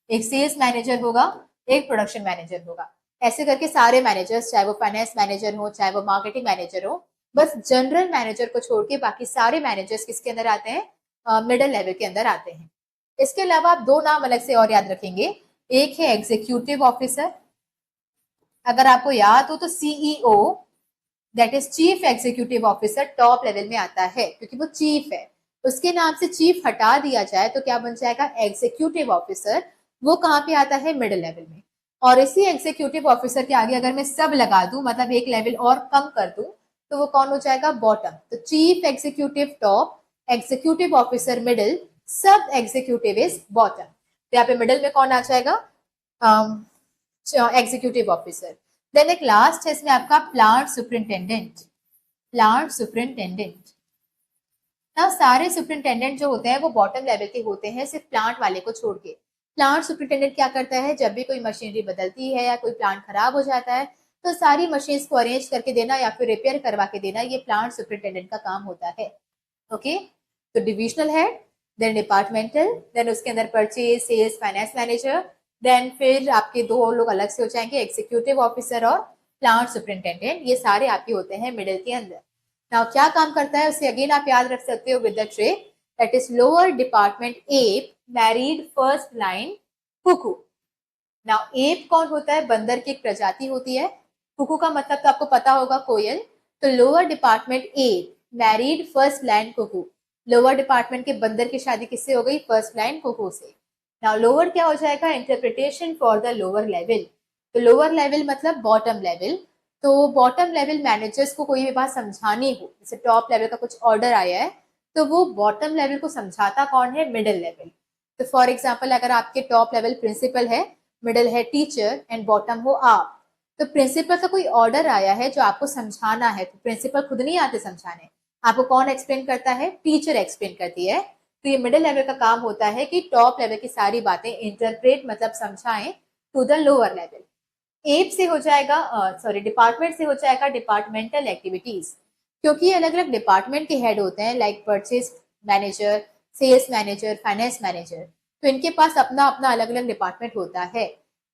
A: एक सेल्स मैनेजर होगा, एक प्रोडक्शन मैनेजर होगा। ऐसे करके सारे मैनेजर्स, चाहे वो फाइनेंस मैनेजर हो, चाहे वो मार्केटिंग मैनेजर हो, बस जनरल मैनेजर को छोड़ के बाकी सारे मैनेजर्स किसके अंदर आते हैं? मिडिल लेवल के अंदर आते हैं। इसके अलावा आप दो नाम अलग से और याद रखेंगे। एक है एग्जीक्यूटिव ऑफिसर, अगर आपको याद हो तो CEO, that is chief executive officer, top level में आता है क्योंकि वो चीफ है। उसके नाम से चीफ हटा दिया जाए तो क्या बन जाएगा? Executive officer. वो कहाँ पे आता है? मिडिल लेवल में। और इसी एग्जीक्यूटिव ऑफिसर के आगे अगर मैं सब लगा दूं, मतलब एक लेवल और कम कर दूं, तो वो कौन हो जाएगा? बॉटम। तो chief executive top, executive officer middle, सब एग्जीक्यूटिव इज बॉटम। तो यहाँ पे मिडिल में कौन आ जाएगा? Executive officer. देन एक लास्ट है इसमें आपका प्लांट सुपरिंटेंडेंट। प्लांट सुपरिंटेंडेंट ना, सारे सुपरिंटेंडेंट जो होते हैं वो बॉटम लेवल के होते हैं, सिर्फ प्लांट वाले को छोड़ के। प्लांट सुपरिंटेंडेंट क्या करता है? जब भी कोई मशीनरी बदलती है या कोई प्लांट खराब हो जाता है तो सारी मशीन्स को अरेंज करके देना या फिर रिपेयर करवा के देना, ये प्लांट सुपरिंटेंडेंट का काम होता है। ओके, तो डिविजनल हेड, देन डिपार्टमेंटल, देन उसके अंदर purchase, sales, finance manager, then फिर आपके दो लोग अलग से हो जाएंगे, एग्जीक्यूटिव ऑफिसर और प्लांट सुपरिंटेंडेंट। ये सारे आपके होते हैं मिडिल के अंदर। नाउ क्या काम करता है उसे अगेन आप याद रख सकते हो with the tray, that is lower department ape married first line cuckoo. Now ape कौन होता है? बंदर की एक प्रजाति होती है। कुकू का मतलब तो आपको पता होगा, कोयल। तो lower department ape married first line cuckoo, lower department के बंदर की शादी किससे हो गई? फर्स्ट लाइन कुकू से। नाउ लोअर क्या हो जाएगा? Interpretation for the lower level. तो लोअर लेवल मतलब बॉटम लेवल। तो बॉटम लेवल मैनेजर्स को कोई भी बात समझानी हो, जैसे टॉप लेवल का कुछ ऑर्डर आया है, तो वो बॉटम लेवल को समझाता कौन है? Middle level. तो फॉर एग्जाम्पल अगर आपके टॉप लेवल प्रिंसिपल है, मिडिल है टीचर एंड बॉटम हो आप, तो प्रिंसिपल का कोई ऑर्डर आया है जो आपको समझाना है, तो प्रिंसिपल खुद नहीं आते समझाने, आपको कौन एक्सप्लेन करता है? टीचर एक्सप्लेन करती है। तो ये मिडिल लेवल का काम होता है कि टॉप लेवल की सारी बातें इंटरप्रेट मतलब समझाएं to the lower level. Ape से हो जाएगा, सॉरी डिपार्टमेंट से हो जाएगा डिपार्टमेंटल एक्टिविटीज, क्योंकि अलग अलग डिपार्टमेंट के हेड होते हैं, like purchase manager, sales manager, finance manager, तो इनके पास अपना अपना अलग अलग डिपार्टमेंट होता है।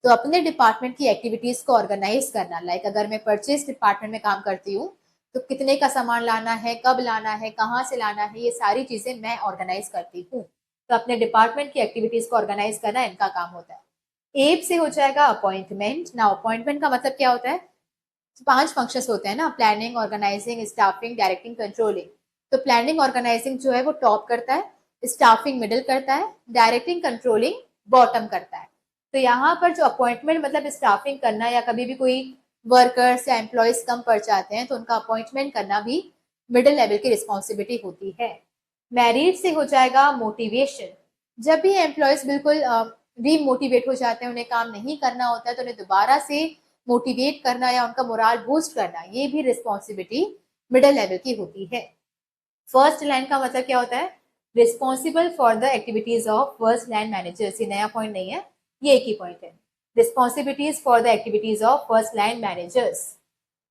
A: तो अपने डिपार्टमेंट की एक्टिविटीज को ऑर्गेनाइज करना, लाइक अगर मैं परचेज डिपार्टमेंट में काम करती हूँ तो कितने का सामान लाना है, कब लाना है, कहाँ से लाना है, ये सारी चीजें मैं ऑर्गेनाइज करती हूँ। तो अपने डिपार्टमेंट की एक्टिविटीज को ऑर्गेनाइज करना इनका काम होता है। एप से हो जाएगा अपॉइंटमेंट। ना अपॉइंटमेंट का मतलब क्या होता है? 5 फंक्शंस होते हैं ना, planning, organizing, staffing, directing, controlling. तो प्लानिंग ऑर्गेनाइजिंग जो है वो टॉप करता है, स्टाफिंग मिडिल करता है, डायरेक्टिंग कंट्रोलिंग बॉटम करता है। तो यहाँ पर जो अपॉइंटमेंट मतलब स्टाफिंग करना, या कभी भी कोई वर्कर्स या एम्प्लॉयज कम पड़ जाते हैं तो उनका अपॉइंटमेंट करना भी मिडिल लेवल की रिस्पॉन्सिबिलिटी होती है। मैरिड से हो जाएगा मोटिवेशन। जब भी एम्प्लॉयज बिल्कुल डीमोटिवेट हो जाते हैं, उन्हें काम नहीं करना होता है, तो उन्हें दोबारा से मोटिवेट करना या उनका मोराल बूस्ट करना, ये भी रिस्पॉन्सिबिलिटी मिडिल लेवल की होती है। फर्स्ट लाइन का मतलब क्या होता है? Responsible for the activities of first line managers. ये नया पॉइंट नहीं है, ये एक ही पॉइंट है। Responsibilities for the activities of first line managers.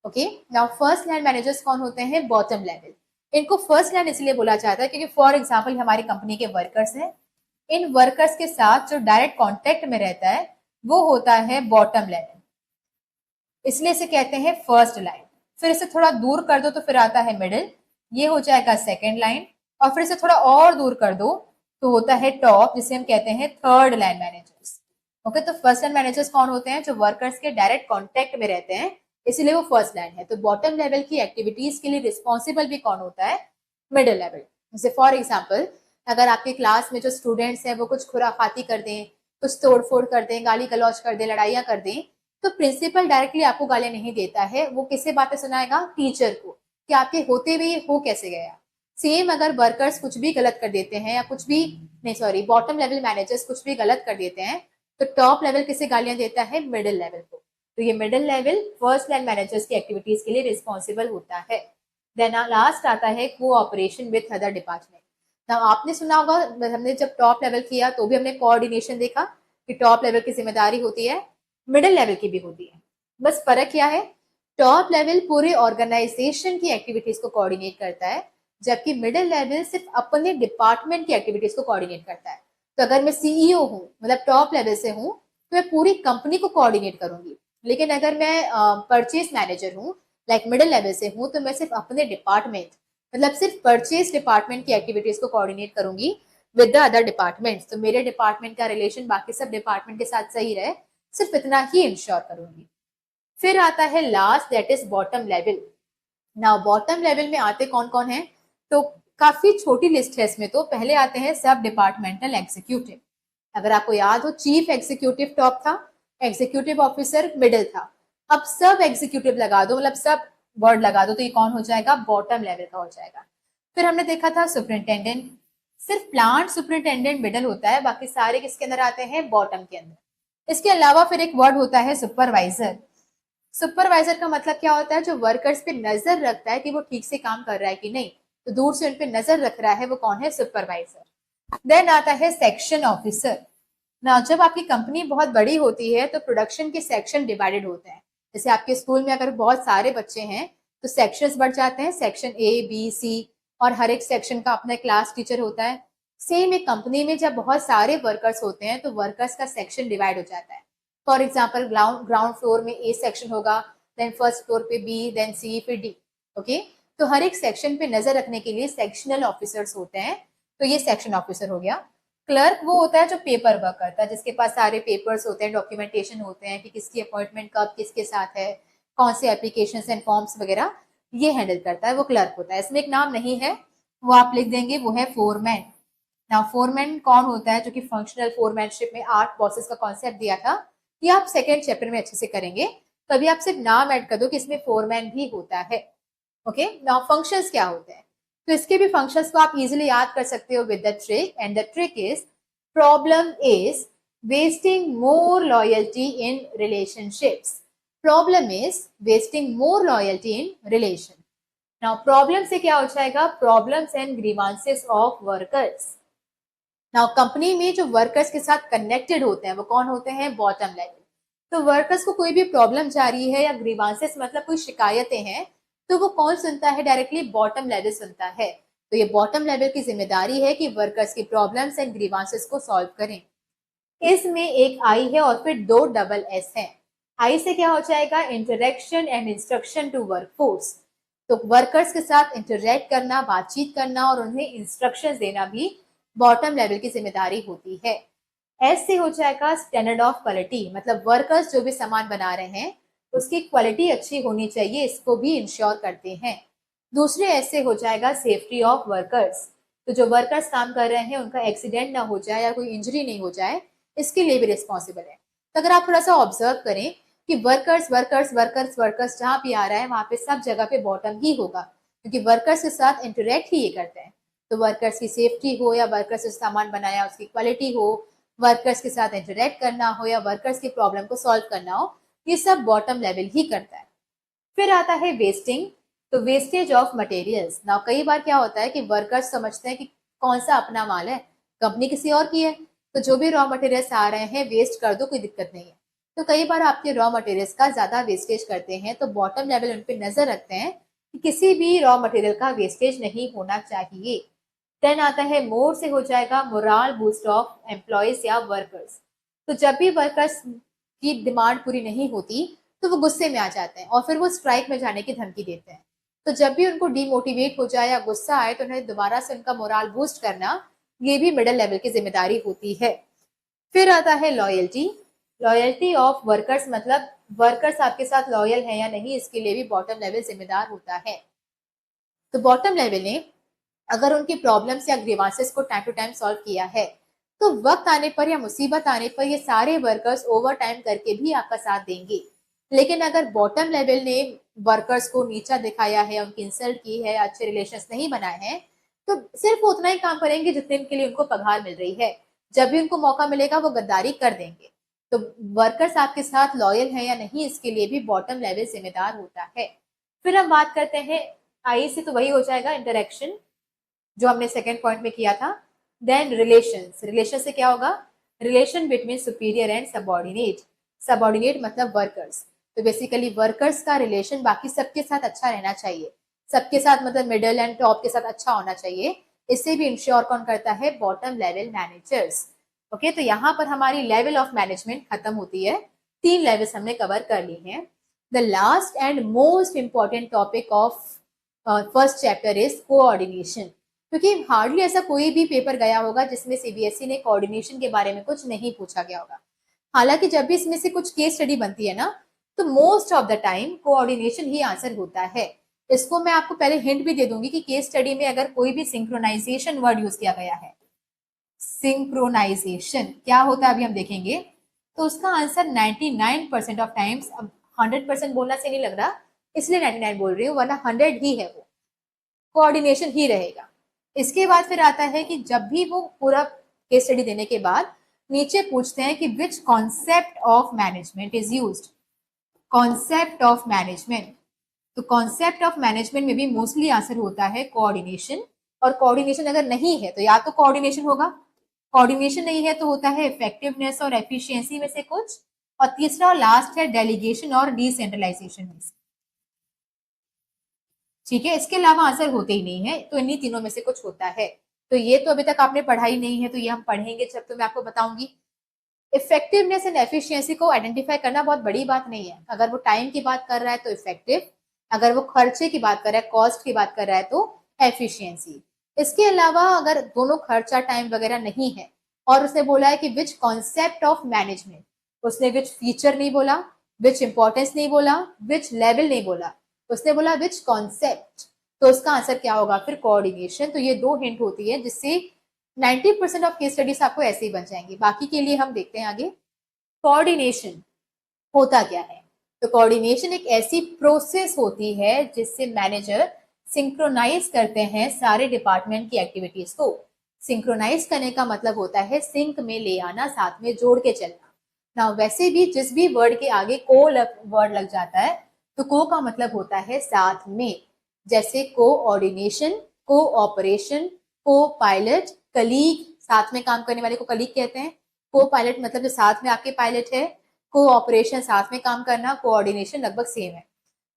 A: Okay, now first line managers कौन होते हैं? Bottom level. इनको फर्स्ट लाइन इसलिए बोला जाता है क्योंकि फॉर एग्जाम्पल हमारी कंपनी के वर्कर्स हैं, इन वर्कर्स के साथ जो डायरेक्ट कांटेक्ट में रहता है वो होता है बॉटम लेवल, इसलिए इसे कहते हैं फर्स्ट लाइन। फिर इसे थोड़ा दूर कर दो तो फिर आता है मिडिल, ये हो जाएगा सेकेंड लाइन। और फिर इसे थोड़ा और दूर कर दो तो होता है टॉप, जिसे हम कहते हैं थर्ड लाइन मैनेजर्स। ओके, तो फर्स्ट लाइन मैनेजर्स कौन होते हैं? जो वर्कर्स के डायरेक्ट कॉन्टेक्ट में रहते हैं, इसीलिए वो फर्स्ट लाइन है। तो बॉटम लेवल की एक्टिविटीज के लिए रिस्पॉन्सिबल भी कौन होता है? Middle level. जैसे फॉर एग्जाम्पल अगर आपके क्लास में जो स्टूडेंट्स हैं वो कुछ खुराफाती कर दें, कुछ तोड़फोड़ कर दें, गाली गलौज कर दें, लड़ाइयाँ कर दें, तो प्रिंसिपल डायरेक्टली आपको गालियां नहीं देता है, वो किससे बातें सुनाएगा? टीचर को, कि आपके होते हुए हो कैसे गया। सेम अगर वर्कर्स कुछ भी गलत कर देते हैं या कुछ भी नहीं, सॉरी, बॉटम लेवल मैनेजर्स कुछ भी गलत कर देते हैं, तो टॉप लेवल किसे गालियां देता है? मिडिल लेवल को। तो ये middle level first line managers की एक्टिविटीज के लिए रिस्पॉन्सिबल होता है। देन लास्ट आता है कोऑपरेशन विथ अदर डिपार्टमेंट। ना आपने सुना होगा, हमने जब टॉप लेवल किया तो भी हमने कोऑर्डिनेशन देखा कि टॉप लेवल की जिम्मेदारी होती है, मिडिल लेवल की भी होती है। बस फर्क क्या है, टॉप लेवल पूरे ऑर्गेनाइजेशन की एक्टिविटीज को कोऑर्डिनेट करता है, जबकि मिडिल लेवल सिर्फ अपने डिपार्टमेंट की एक्टिविटीज को कोऑर्डिनेट करता है। तो अगर मैं सीईओ हूँ, मतलब टॉप लेवल से हूँ, तो मैं पूरी कंपनी को कोऑर्डिनेट करूंगी। लेकिन अगर मैं परचेज मैनेजर हूँ, लाइक मिडिल लेवल से हूँ, तो मैं सिर्फ अपने डिपार्टमेंट, मतलब सिर्फ परचेज डिपार्टमेंट की एक्टिविटीज को कोऑर्डिनेट करूंगी विद द अदर डिपार्टमेंट्स। तो मेरे डिपार्टमेंट का रिलेशन बाकी सब डिपार्टमेंट के साथ सही रहे, सिर्फ इतना ही इंश्योर करूंगी। फिर आता है last, that is bottom level. Now bottom level में आते कौन कौन है, तो काफी छोटी लिस्ट है इसमें। तो पहले आते हैं सब डिपार्टमेंटल एग्जीक्यूटिव। अगर आपको याद हो, चीफ एग्जीक्यूटिव टॉप था, एग्जीक्यूटिव ऑफिसर मिडिल था। अब सब एग्जीक्यूटिव लगा दो, मतलब सब वर्ड लगा दो, तो ये कौन हो जाएगा, बॉटम लेवल का हो जाएगा। फिर हमने देखा था सुपरिंटेंडेंट, सिर्फ प्लांट सुपरिंटेंडेंट मिडल होता है, बाकी सारे किसके अंदर आते हैं, बॉटम के अंदर। इसके अलावा फिर एक वर्ड होता है सुपरवाइजर। सुपरवाइजर का मतलब क्या होता है, जो वर्कर्स पे नजर रखता है कि वो ठीक से काम कर रहा है कि नहीं, तो दूर से उन पे नजर रख रहा है, वो कौन है, सुपरवाइजर। देन आता है सेक्शन ऑफिसर। ना जब आपकी कंपनी बहुत बड़ी होती है तो प्रोडक्शन के सेक्शन डिवाइडेड होते हैं। जैसे आपके स्कूल में अगर बहुत सारे बच्चे हैं तो सेक्शंस बढ़ जाते हैं, सेक्शन ए बी सी, और हर एक सेक्शन का अपना क्लास टीचर होता है। सेम एक कंपनी में जब बहुत सारे वर्कर्स होते हैं तो वर्कर्स का सेक्शन डिवाइड हो जाता है। फॉर एग्जाम्पल ग्राउंड फ्लोर में ए सेक्शन होगा, देन फर्स्ट फ्लोर पे बी, देन सी, फिर डी। ओके, तो हर एक सेक्शन पे नजर रखने के लिए सेक्शनल ऑफिसर्स होते हैं। तो ये सेक्शन ऑफिसर हो गया। क्लर्क वो होता है जो पेपर वर्क करता है, जिसके पास सारे पेपर्स होते हैं, डॉक्यूमेंटेशन होते हैं कि किसकी अपॉइंटमेंट कब किसके साथ है, कौन से एप्लीकेशन एंड फॉर्म्स वगैरह, ये हैंडल करता है, वो क्लर्क होता है। इसमें एक नाम नहीं है, वो आप लिख देंगे, वो है फोरमैन। नाउ फोरमैन कौन होता है, जो कि फंक्शनल फोरमैनशिप में 8 बॉसेस का कॉन्सेप्ट दिया था, ये आप सेकेंड चैप्टर में अच्छे से करेंगे। तो अभी आप सिर्फ नाम ऐड कर दो कि इसमें फोरमैन भी होता है। ओके, नाउ फंक्शंस क्या होते हैं, तो इसके भी फंक्शंस को आप इजीली याद कर सकते हो with the trick, and the trick is problem is wasting more loyalty in relationships. Problem is wasting more loyalty in relation. Now problem से क्या हो जाएगा, problems and grievances of workers. Now company में जो वर्कर्स के साथ कनेक्टेड होते हैं वो कौन होते हैं, बॉटम लेवल। तो वर्कर्स को कोई भी प्रॉब्लम जा रही है या ग्रीवांसेस मतलब कोई शिकायतें हैं, तो वो कौन सुनता है, डायरेक्टली बॉटम लेवल सुनता है। तो ये बॉटम लेवल की जिम्मेदारी है कि वर्कर्स की प्रॉब्लम्स एंड ग्रीवांसेस को सॉल्व करें। इसमें एक आई है और फिर 2 डबल एस है। आई से क्या हो जाएगा, interaction and instruction to workforce. तो वर्कर्स के साथ इंटरेक्ट करना, बातचीत करना और उन्हें इंस्ट्रक्शंस देना भी बॉटम लेवल की जिम्मेदारी होती है। एस से हो जाएगा स्टैंडर्ड ऑफ क्वालिटी, मतलब वर्कर्स जो भी सामान बना रहे हैं उसकी क्वालिटी अच्छी होनी चाहिए, इसको भी इंश्योर करते हैं। दूसरे एस से हो जाएगा सेफ्टी ऑफ वर्कर्स। तो जो वर्कर्स काम कर रहे हैं उनका एक्सीडेंट ना हो जाए या कोई इंजरी नहीं हो जाए, इसके लिए भी रिस्पॉन्सिबल है। तो अगर आप थोड़ा सा ऑब्जर्व करें कि वर्कर्स वर्कर्स वर्कर्स वर्कर्स जहां भी आ रहा है वहां पे सब जगह पे बॉटम ही होगा, क्योंकि वर्कर्स के साथ इंटरेक्ट ही ये करते हैं। तो वर्कर्स की सेफ्टी हो या वर्कर्स जो सामान बनाया उसकी क्वालिटी हो, वर्कर्स के साथ इंटरेक्ट करना हो या वर्कर्स की प्रॉब्लम को सॉल्व करना हो, ये सब बॉटम लेवल ही करता है। फिर आता है वेस्टिंग, तो वेस्टेज ऑफ मटेरियल्स। ना कई बार क्या होता है कि वर्कर्स समझते हैं कि कौन सा अपना माल है, कंपनी किसी और की है, तो जो भी रॉ मटेरियल्स आ रहे हैं वेस्ट कर दो, कोई दिक्कत नहीं है। तो कई बार आपके रॉ मटेरियल्स का ज्यादा वेस्टेज करते हैं, तो बॉटम लेवल उन पर नजर रखते हैं कि किसी भी रॉ मटेरियल का वेस्टेज नहीं होना चाहिए। देन आता है मोर से हो जाएगा मोरल बूस्ट ऑफ एम्प्लॉयज या वर्कर्स। तो जब भी वर्कर्स की डिमांड पूरी नहीं होती तो वो गुस्से में आ जाते हैं और फिर वो स्ट्राइक में जाने की धमकी देते हैं। तो जब भी उनको डीमोटिवेट हो जाए या गुस्सा आए तो उन्हें दोबारा से उनका मोरल बूस्ट करना, ये भी मिडिल लेवल की जिम्मेदारी होती है। फिर आता है लॉयल्टी। लॉयल्टी ऑफ वर्कर्स मतलब वर्कर्स आपके साथ लॉयल है या नहीं, इसके लिए भी बॉटम लेवल जिम्मेदार होता है। तो बॉटम लेवल ने अगर उनकी प्रॉब्लम्स या ग्रीवांसेस को टाइम टू टाइम सॉल्व किया है, तो वक्त आने पर या मुसीबत आने पर ये सारे वर्कर्स ओवर टाइम करके भी आपका साथ देंगे। लेकिन अगर बॉटम लेवल ने वर्कर्स को नीचा दिखाया है, उनकी इंसल्ट की है, अच्छे रिलेशंस नहीं बनाए हैं, तो सिर्फ उतना ही काम करेंगे जितने के लिए उनको पगार मिल रही है। जब भी उनको मौका मिलेगा वो गद्दारी कर देंगे। तो वर्कर्स आपके साथ लॉयल है या नहीं, इसके लिए भी बॉटम लेवल जिम्मेदार होता है। फिर हम बात करते हैं आई से, तो वही हो जाएगा इंटरेक्शन। जो हमने सेकेंड पॉइंट में किया था। देन रिलेशंस, रिलेशन से क्या होगा, relation between superior and subordinate, subordinate मतलब वर्कर्स, तो बेसिकली वर्कर्स का रिलेशन बाकी सबके साथ अच्छा रहना चाहिए, सबके साथ मतलब मिडिल एंड टॉप के साथ अच्छा होना चाहिए। इससे भी इंश्योर कौन करता है, बॉटम लेवल मैनेजर्स। ओके, तो यहाँ पर हमारी लेवल ऑफ मैनेजमेंट खत्म होती है, 3 लेवल्स हमने कवर कर ली हैं। The last and most important topic of first chapter is coordination, क्योंकि हार्डली ऐसा कोई भी पेपर गया होगा जिसमें सीबीएसई ने कोऑर्डिनेशन के बारे में कुछ नहीं पूछा गया होगा। हालांकि जब भी इसमें से कुछ केस स्टडी बनती है ना, तो most of the time coordination he answer होता है। इसको मैं आपको पहले हिंट भी दे दूंगी कि केस स्टडी में अगर कोई भी सिंक्रोनाइजेशन वर्ड यूज किया गया है, सिंक्रोनाइजेशन क्या होता है अभी हम देखेंगे, तो उसका आंसर 99% ऑफ टाइम्स, अब 100% बोलना से नहीं लग रहा इसलिए 99 बोल रही हूँ, वरना 100 ही है, वो कोऑर्डिनेशन ही रहेगा। इसके बाद फिर आता है कि जब भी वो पूरा केस स्टडी देने के बाद नीचे पूछते हैं कि विच concept of management is used, concept of management, तो कॉन्सेप्ट ऑफ मैनेजमेंट में भी मोस्टली आंसर होता है कोऑर्डिनेशन, और कोऑर्डिनेशन अगर नहीं है तो या तो कोऑर्डिनेशन होगा, कोऑर्डिनेशन नहीं है तो होता है इफेक्टिवनेस और एफिशिएंसी में से कुछ, और तीसरा और लास्ट है डेलीगेशन और डिसेंट्रलाइजेशन में से। ठीक है, इसके अलावा आंसर होते ही नहीं है, तो इन्हीं तीनों में से कुछ होता है। तो ये तो अभी तक आपने पढ़ाई नहीं है, तो ये हम पढ़ेंगे जब, तो मैं आपको बताऊंगी। इफेक्टिवनेस एंड एफिशिएंसी को आइडेंटिफाई करना बहुत बड़ी बात नहीं है, अगर वो टाइम की बात कर रहा है तो इफेक्टिव, अगर वो खर्चे की बात कर रहा है, कॉस्ट की बात कर रहा है तो एफिशिएंसी। इसके अलावा अगर दोनों खर्चा टाइम वगैरह नहीं है और उसने बोला है कि विच कॉन्सेप्ट ऑफ मैनेजमेंट, उसने विच फीचर नहीं बोला, विच इंपॉर्टेंस नहीं बोला, विच लेवल नहीं बोला, उसने बोला विच कॉन्सेप्ट, तो उसका आंसर क्या होगा फिर, कोऑर्डिनेशन। तो ये 2 हिंट होती है जिससे 90% ऑफ केस स्टडीज आपको ऐसे ही बन जाएंगी। बाकी के लिए हम देखते हैं आगे कोऑर्डिनेशन होता क्या है। तो कोऑर्डिनेशन एक ऐसी प्रोसेस होती है जिससे मैनेजर सिंक्रोनाइज करते हैं सारे डिपार्टमेंट की एक्टिविटीज को। सिंक्रोनाइज करने का मतलब होता है सिंक में ले आना, साथ में जोड़ के चलना ना। वैसे भी जिस भी वर्ड के आगे को वर्ड लग जाता है तो को का मतलब होता है साथ में, जैसे कोऑर्डिनेशन, कोऑपरेशन, को पायलट, कलीग, साथ में काम करने वाले को कलीग कहते हैं। को पायलट मतलब जो साथ में आपके पायलट है, कोऑपरेशन साथ में काम करना, कोऑर्डिनेशन लगभग सेम है।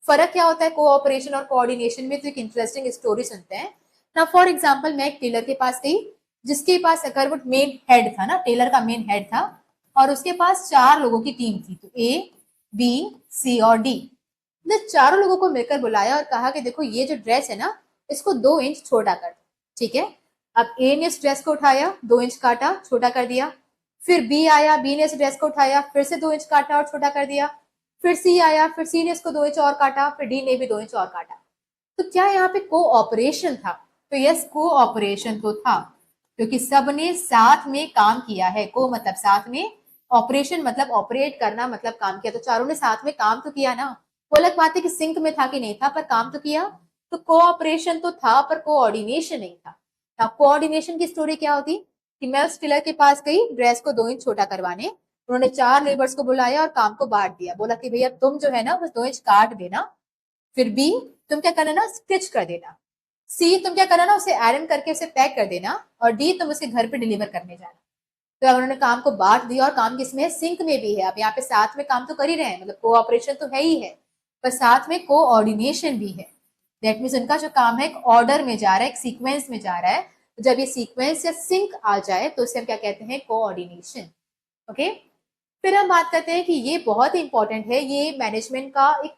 A: फर्क क्या होता है कोऑपरेशन और कोऑर्डिनेशन में, तो एक इंटरेस्टिंग स्टोरी सुनते हैं ना। फॉर एग्जाम्पल मैं एक टेलर के पास गई, जिसके पास अगर वो मेन हेड था ना, टेलर का मेन हेड था, और उसके पास 4 लोगों की टीम थी, तो ए, बी, सी और डी ने चारों लोगों को मिलकर बुलाया और कहा कि देखो ये जो ड्रेस है ना, इसको 2 इंच छोटा कर दो। ठीक है, अब ए ने इस ड्रेस को उठाया, 2 इंच काटा, छोटा कर दिया। फिर बी आया, बी ने इस ड्रेस को उठाया, फिर से 2 इंच काटा और छोटा कर दिया। फिर सी आया, फिर सी ने इसको 2 इंच और काटा, फिर डी ने भी 2 इंच और काटा। तो क्या यहाँ पे कोऑपरेशन था? तो यस, कोऑपरेशन तो था, क्योंकि सबने साथ में काम किया है। को मतलब साथ में, ऑपरेशन मतलब ऑपरेट करना, मतलब काम किया, तो चारों ने साथ में काम तो किया ना। वो अलग बात है कि सिंक में था कि नहीं था, पर काम तो किया। तो कोऑपरेशन तो था पर कोऑर्डिनेशन नहीं था। अब कोऑर्डिनेशन की स्टोरी क्या होती कि मैं उस टेलर के पास गई ड्रेस को 2 इंच छोटा करवाने, उन्होंने 4 लेबर्स को बुलाया और काम को बांट दिया। बोला कि भैया तुम जो है ना बस 2 इंच काट देना, फिर बी तुम क्या करना ना, स्टिच कर देना, सी तुम क्या करना ना, उसे आयरन करके उसे पैक कर देना, और डी तुम उसे घर पे डिलीवर करने जाना। तो अब उन्होंने काम को बांट दिया, और काम किसमें है, सिंक में भी है। अब यहाँ पे साथ में काम तो कर ही रहे हैं, मतलब कोऑपरेशन तो है ही है, पर साथ में कोऑर्डिनेशन भी है। दैट मीन्स उनका जो काम है एक ऑर्डर में जा रहा है, एक सीक्वेंस में जा रहा है। तो जब ये सीक्वेंस या सिंक आ जाए तो उसे हम क्या कहते हैं, कोऑर्डिनेशन। ओके, फिर हम बात करते हैं कि ये बहुत ही इंपॉर्टेंट है, ये मैनेजमेंट का एक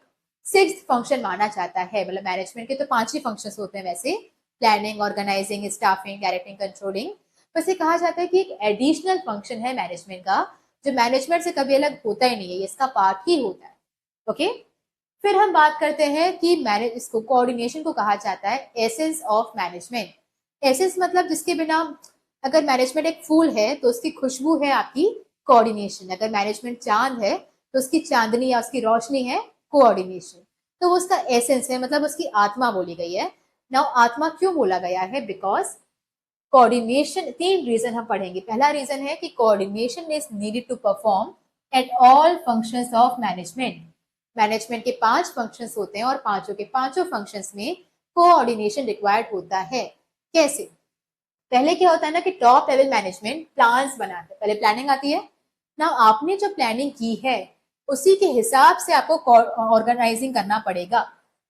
A: 6th फंक्शन माना जाता है। मतलब मैनेजमेंट के तो 5 ही फंक्शंस होते हैं वैसे, planning, organizing, staffing, directing, controlling. वैसे कहा जाता है कि एक एडिशनल फंक्शन है मैनेजमेंट का, जो मैनेजमेंट से कभी अलग होता ही नहीं है, इसका पार्ट ही होता है। ओके, फिर हम बात करते हैं कि मैनेज, इसको कोऑर्डिनेशन को कहा जाता है एसेंस ऑफ मैनेजमेंट। एसेंस मतलब जिसके बिना, अगर मैनेजमेंट एक फूल है तो उसकी खुशबू है आपकी कोऑर्डिनेशन, अगर मैनेजमेंट चांद है तो उसकी चांदनी या उसकी रोशनी है कोऑर्डिनेशन। तो वो उसका एसेंस है, मतलब उसकी आत्मा बोली गई है। नाउ आत्मा क्यों बोला गया है, बिकॉज कोऑर्डिनेशन, 3 रीजन हम पढ़ेंगे। पहला रीजन है कि coordination is needed to perform at all functions of management. Management के 5 फंक्शंस होते हैं और पांचों के पांचों फंक्शंस में कोऑर्डिनेशन रिक्वायर्ड होता है। कैसे? पहले क्या होता है ना कि टॉप लेवल मैनेजमेंट प्लान्स बनाते हैं, पहले प्लानिंग आती है ना। आपने जो प्लानिंग की है उसी के हिसाब से आपको ऑर्गेनाइजिंग करना पड़ेगा।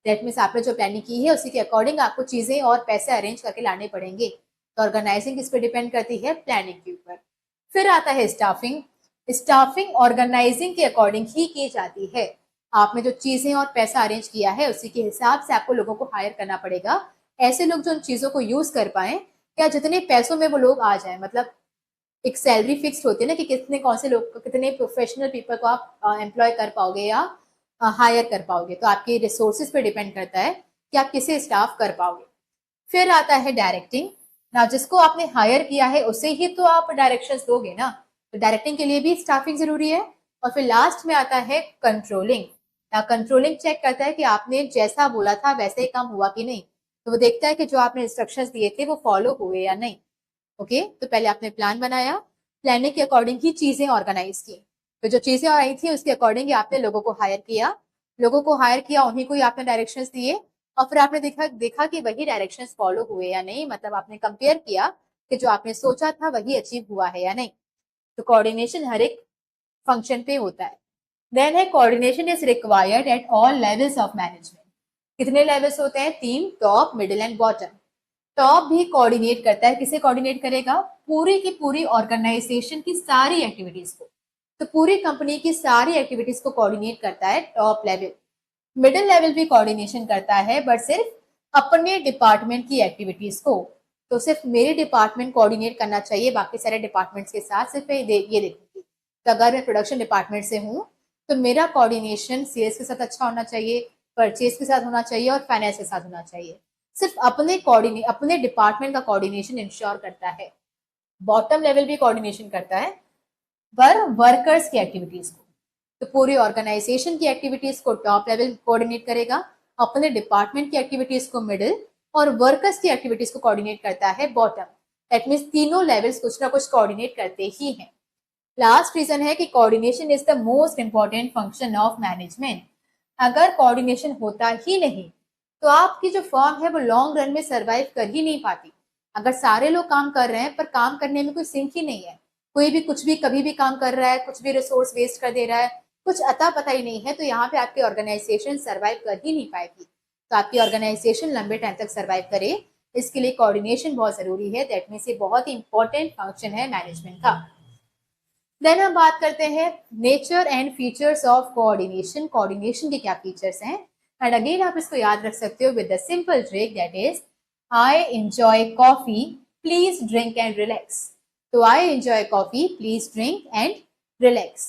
A: दैट मीन्स आपने जो प्लानिंग की है उसी के अकॉर्डिंग आपको चीजें और पैसे अरेंज करके लाने पड़ेंगे। तो ऑर्गेनाइजिंग किस पे डिपेंड करती है? प्लानिंग के ऊपर। फिर आता है स्टाफिंग। स्टाफिंग ऑर्गेनाइजिंग के अकॉर्डिंग ही की जाती है। आपने जो चीजें और पैसा अरेंज किया है उसी के हिसाब से आपको लोगों को हायर करना पड़ेगा, ऐसे लोग जो उन चीजों को यूज कर पाए, या जितने पैसों में वो लोग आ जाए। मतलब एक सैलरी फिक्स होती है ना कि कितने कौन से लोग, कितने प्रोफेशनल पीपल को आप एम्प्लॉय कर पाओगे या हायर कर पाओगे। तो आपके रिसोर्सेज पे डिपेंड करता है कि आप किसे स्टाफ कर पाओगे। फिर आता है डायरेक्टिंग ना, जिसको आपने हायर किया है उसे ही तो आप डायरेक्शंस दोगे ना, तो डायरेक्टिंग के लिए भी स्टाफिंग जरूरी है। और फिर लास्ट में आता है कंट्रोलिंग ना, कंट्रोलिंग चेक करता है कि आपने जैसा बोला था वैसे ही काम हुआ कि नहीं। तो वो देखता है कि जो आपने इंस्ट्रक्शंस दिए थे वो फॉलो हुए या नहीं। ओके, तो पहले आपने प्लान बनाया, प्लानिंग के अकॉर्डिंग ही चीजें ऑर्गेनाइज की, तो जो चीजें आई थी उसके अकॉर्डिंग आपने लोगों को हायर किया, उन्हीं को ही आपने डायरेक्शंस दिए। और फिर आपने देखा देखा कि वही डायरेक्शंस फॉलो हुए या नहीं, मतलब आपने कंपेयर किया कि जो आपने सोचा था वही अचीव हुआ है या नहीं। तो कोऑर्डिनेशन हर एक फंक्शन पे होता है। देन है coordination is required at all levels of management. कितने लेवल्स होते हैं? 3, top, middle and bottom. Top भी कोऑर्डिनेट करता है, किसे कोऑर्डिनेट करेगा? पूरी की पूरी ऑर्गेनाइजेशन की सारी एक्टिविटीज को। तो पूरी कंपनी की सारी एक्टिविटीज को कोऑर्डिनेट करता है टॉप लेवल। मिडिल लेवल भी कोऑर्डिनेशन करता है बट सिर्फ अपने डिपार्टमेंट की एक्टिविटीज को। तो सिर्फ मेरे डिपार्टमेंट कोऑर्डिनेट करना चाहिए, बाकी सारे डिपार्टमेंट्स के साथ सिर्फ ये देखूंगी। तो अगर मैं प्रोडक्शन डिपार्टमेंट से हूँ तो मेरा कोऑर्डिनेशन सेल्स के साथ अच्छा होना चाहिए, परचेज के साथ होना चाहिए और फाइनेंस के साथ होना चाहिए। सिर्फ अपने डिपार्टमेंट का कोऑर्डिनेशन इंश्योर करता है। बॉटम लेवल भी कोऑर्डिनेशन करता है पर वर्कर्स की एक्टिविटीज को। तो पूरी ऑर्गेनाइजेशन की एक्टिविटीज को टॉप लेवल कोऑर्डिनेट करेगा, अपने डिपार्टमेंट की एक्टिविटीज को मिडिल, और वर्कर्स की एक्टिविटीज को कोऑर्डिनेट करता है बॉटम। दैट मीन्स तीनों लेवल्स कुछ ना कुछ कोऑर्डिनेट करते ही हैं। लास्ट रीजन है कि coordination is the most important function of management. अगर कोऑर्डिनेशन होता ही नहीं तो आपकी जो फर्म है वो लॉन्ग रन में सरवाइव कर ही नहीं पाती। अगर सारे लोग काम कर रहे हैं पर काम करने में कोई सिंक ही नहीं है, कोई भी कुछ भी कभी भी काम कर रहा है, कुछ भी रिसोर्स वेस्ट कर दे रहा है, कुछ अता पता ही नहीं है, तो यहाँ पे आपकी ऑर्गेनाइजेशन सरवाइव कर ही नहीं पाएगी। तो आपकी ऑर्गेनाइजेशन लंबे टाइम तक सरवाइव करे इसके लिए कोऑर्डिनेशन बहुत जरूरी है। दैट मीन्स ये बहुत ही इंपॉर्टेंट फंक्शन है मैनेजमेंट का। देन हम बात करते हैं nature and features of coordination. Coordination के क्या फीचर्स हैं? एंड अगेन आप इसको याद रख सकते हो with the simple trick that is I enjoy coffee, please drink and relax. तो I enjoy coffee, please drink and relax.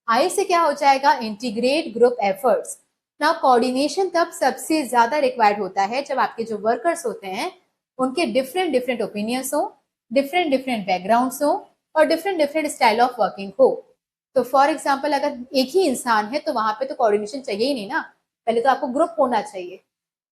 A: I से क्या हो जाएगा? Integrate group efforts. ना कोऑर्डिनेशन तब सबसे ज्यादा रिक्वायर्ड होता है जब आपके जो वर्कर्स होते हैं उनके डिफरेंट डिफरेंट ओपिनियंस हो, डिफरेंट डिफरेंट बैकग्राउंड्स हो और different different style of working हो। तो फॉर एग्जाम्पल अगर एक ही इंसान है तो वहां पे तो कोऑर्डिनेशन चाहिए ही नहीं ना, पहले तो आपको ग्रुप होना चाहिए।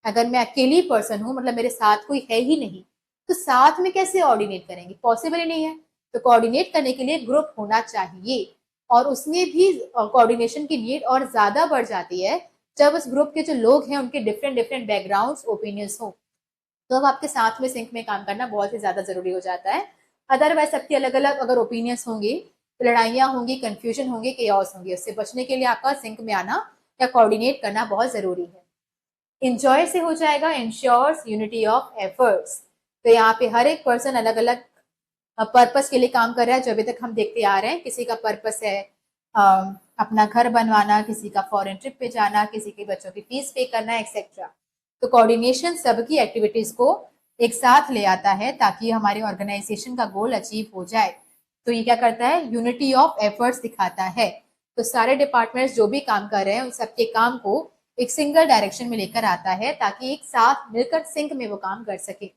A: अगर मैं अकेली पर्सन हूँ, मतलब मेरे साथ कोई है ही नहीं, तो साथ में कैसे कोऑर्डिनेट करेंगे? पॉसिबल ही नहीं है। तो कोऑर्डिनेट करने के लिए ग्रुप होना चाहिए, और उसमें भी कोऑर्डिनेशन की नीड और ज्यादा बढ़ जाती है जब उस ग्रुप के जो लोग हैं उनके डिफरेंट डिफरेंट बैकग्राउंड्स, ओपिनियंस हो। तो अब आपके साथ में सिंक में काम करना बहुत ही ज्यादा जरूरी हो जाता है। अदरवाइज सबके अलग अलग अगर ओपिनियंस होंगे तो लड़ाइयाँ होंगी, कंफ्यूजन होंगे, केओस होंगे। उससे बचने के लिए आपका सिंक में आना या कोऑर्डिनेट करना बहुत जरूरी है। इंजॉय से हो जाएगा इंश्योर्स यूनिटी ऑफ एफर्ट्स। तो यहाँ पे हर एक पर्सन अलग अलग पर्पस के लिए काम कर रहा है। जो अभी तक हम देखते आ रहे हैं, किसी का पर्पस है अपना घर बनवाना, किसी का फॉरेन ट्रिप पे जाना, किसी के बच्चों की फीस पे करना, एक्सेट्रा। तो कोऑर्डिनेशन सबकी एक्टिविटीज को एक साथ ले आता है ताकि हमारे ऑर्गेनाइजेशन का गोल अचीव हो जाए। तो ये क्या करता है? यूनिटी ऑफ एफर्ट्स दिखाता है। तो सारे डिपार्टमेंट्स जो भी काम कर रहे हैं उन सबके काम को एक सिंगल डायरेक्शन में लेकर आता है ताकि एक साथ मिलकर सिंक में वो काम कर सके।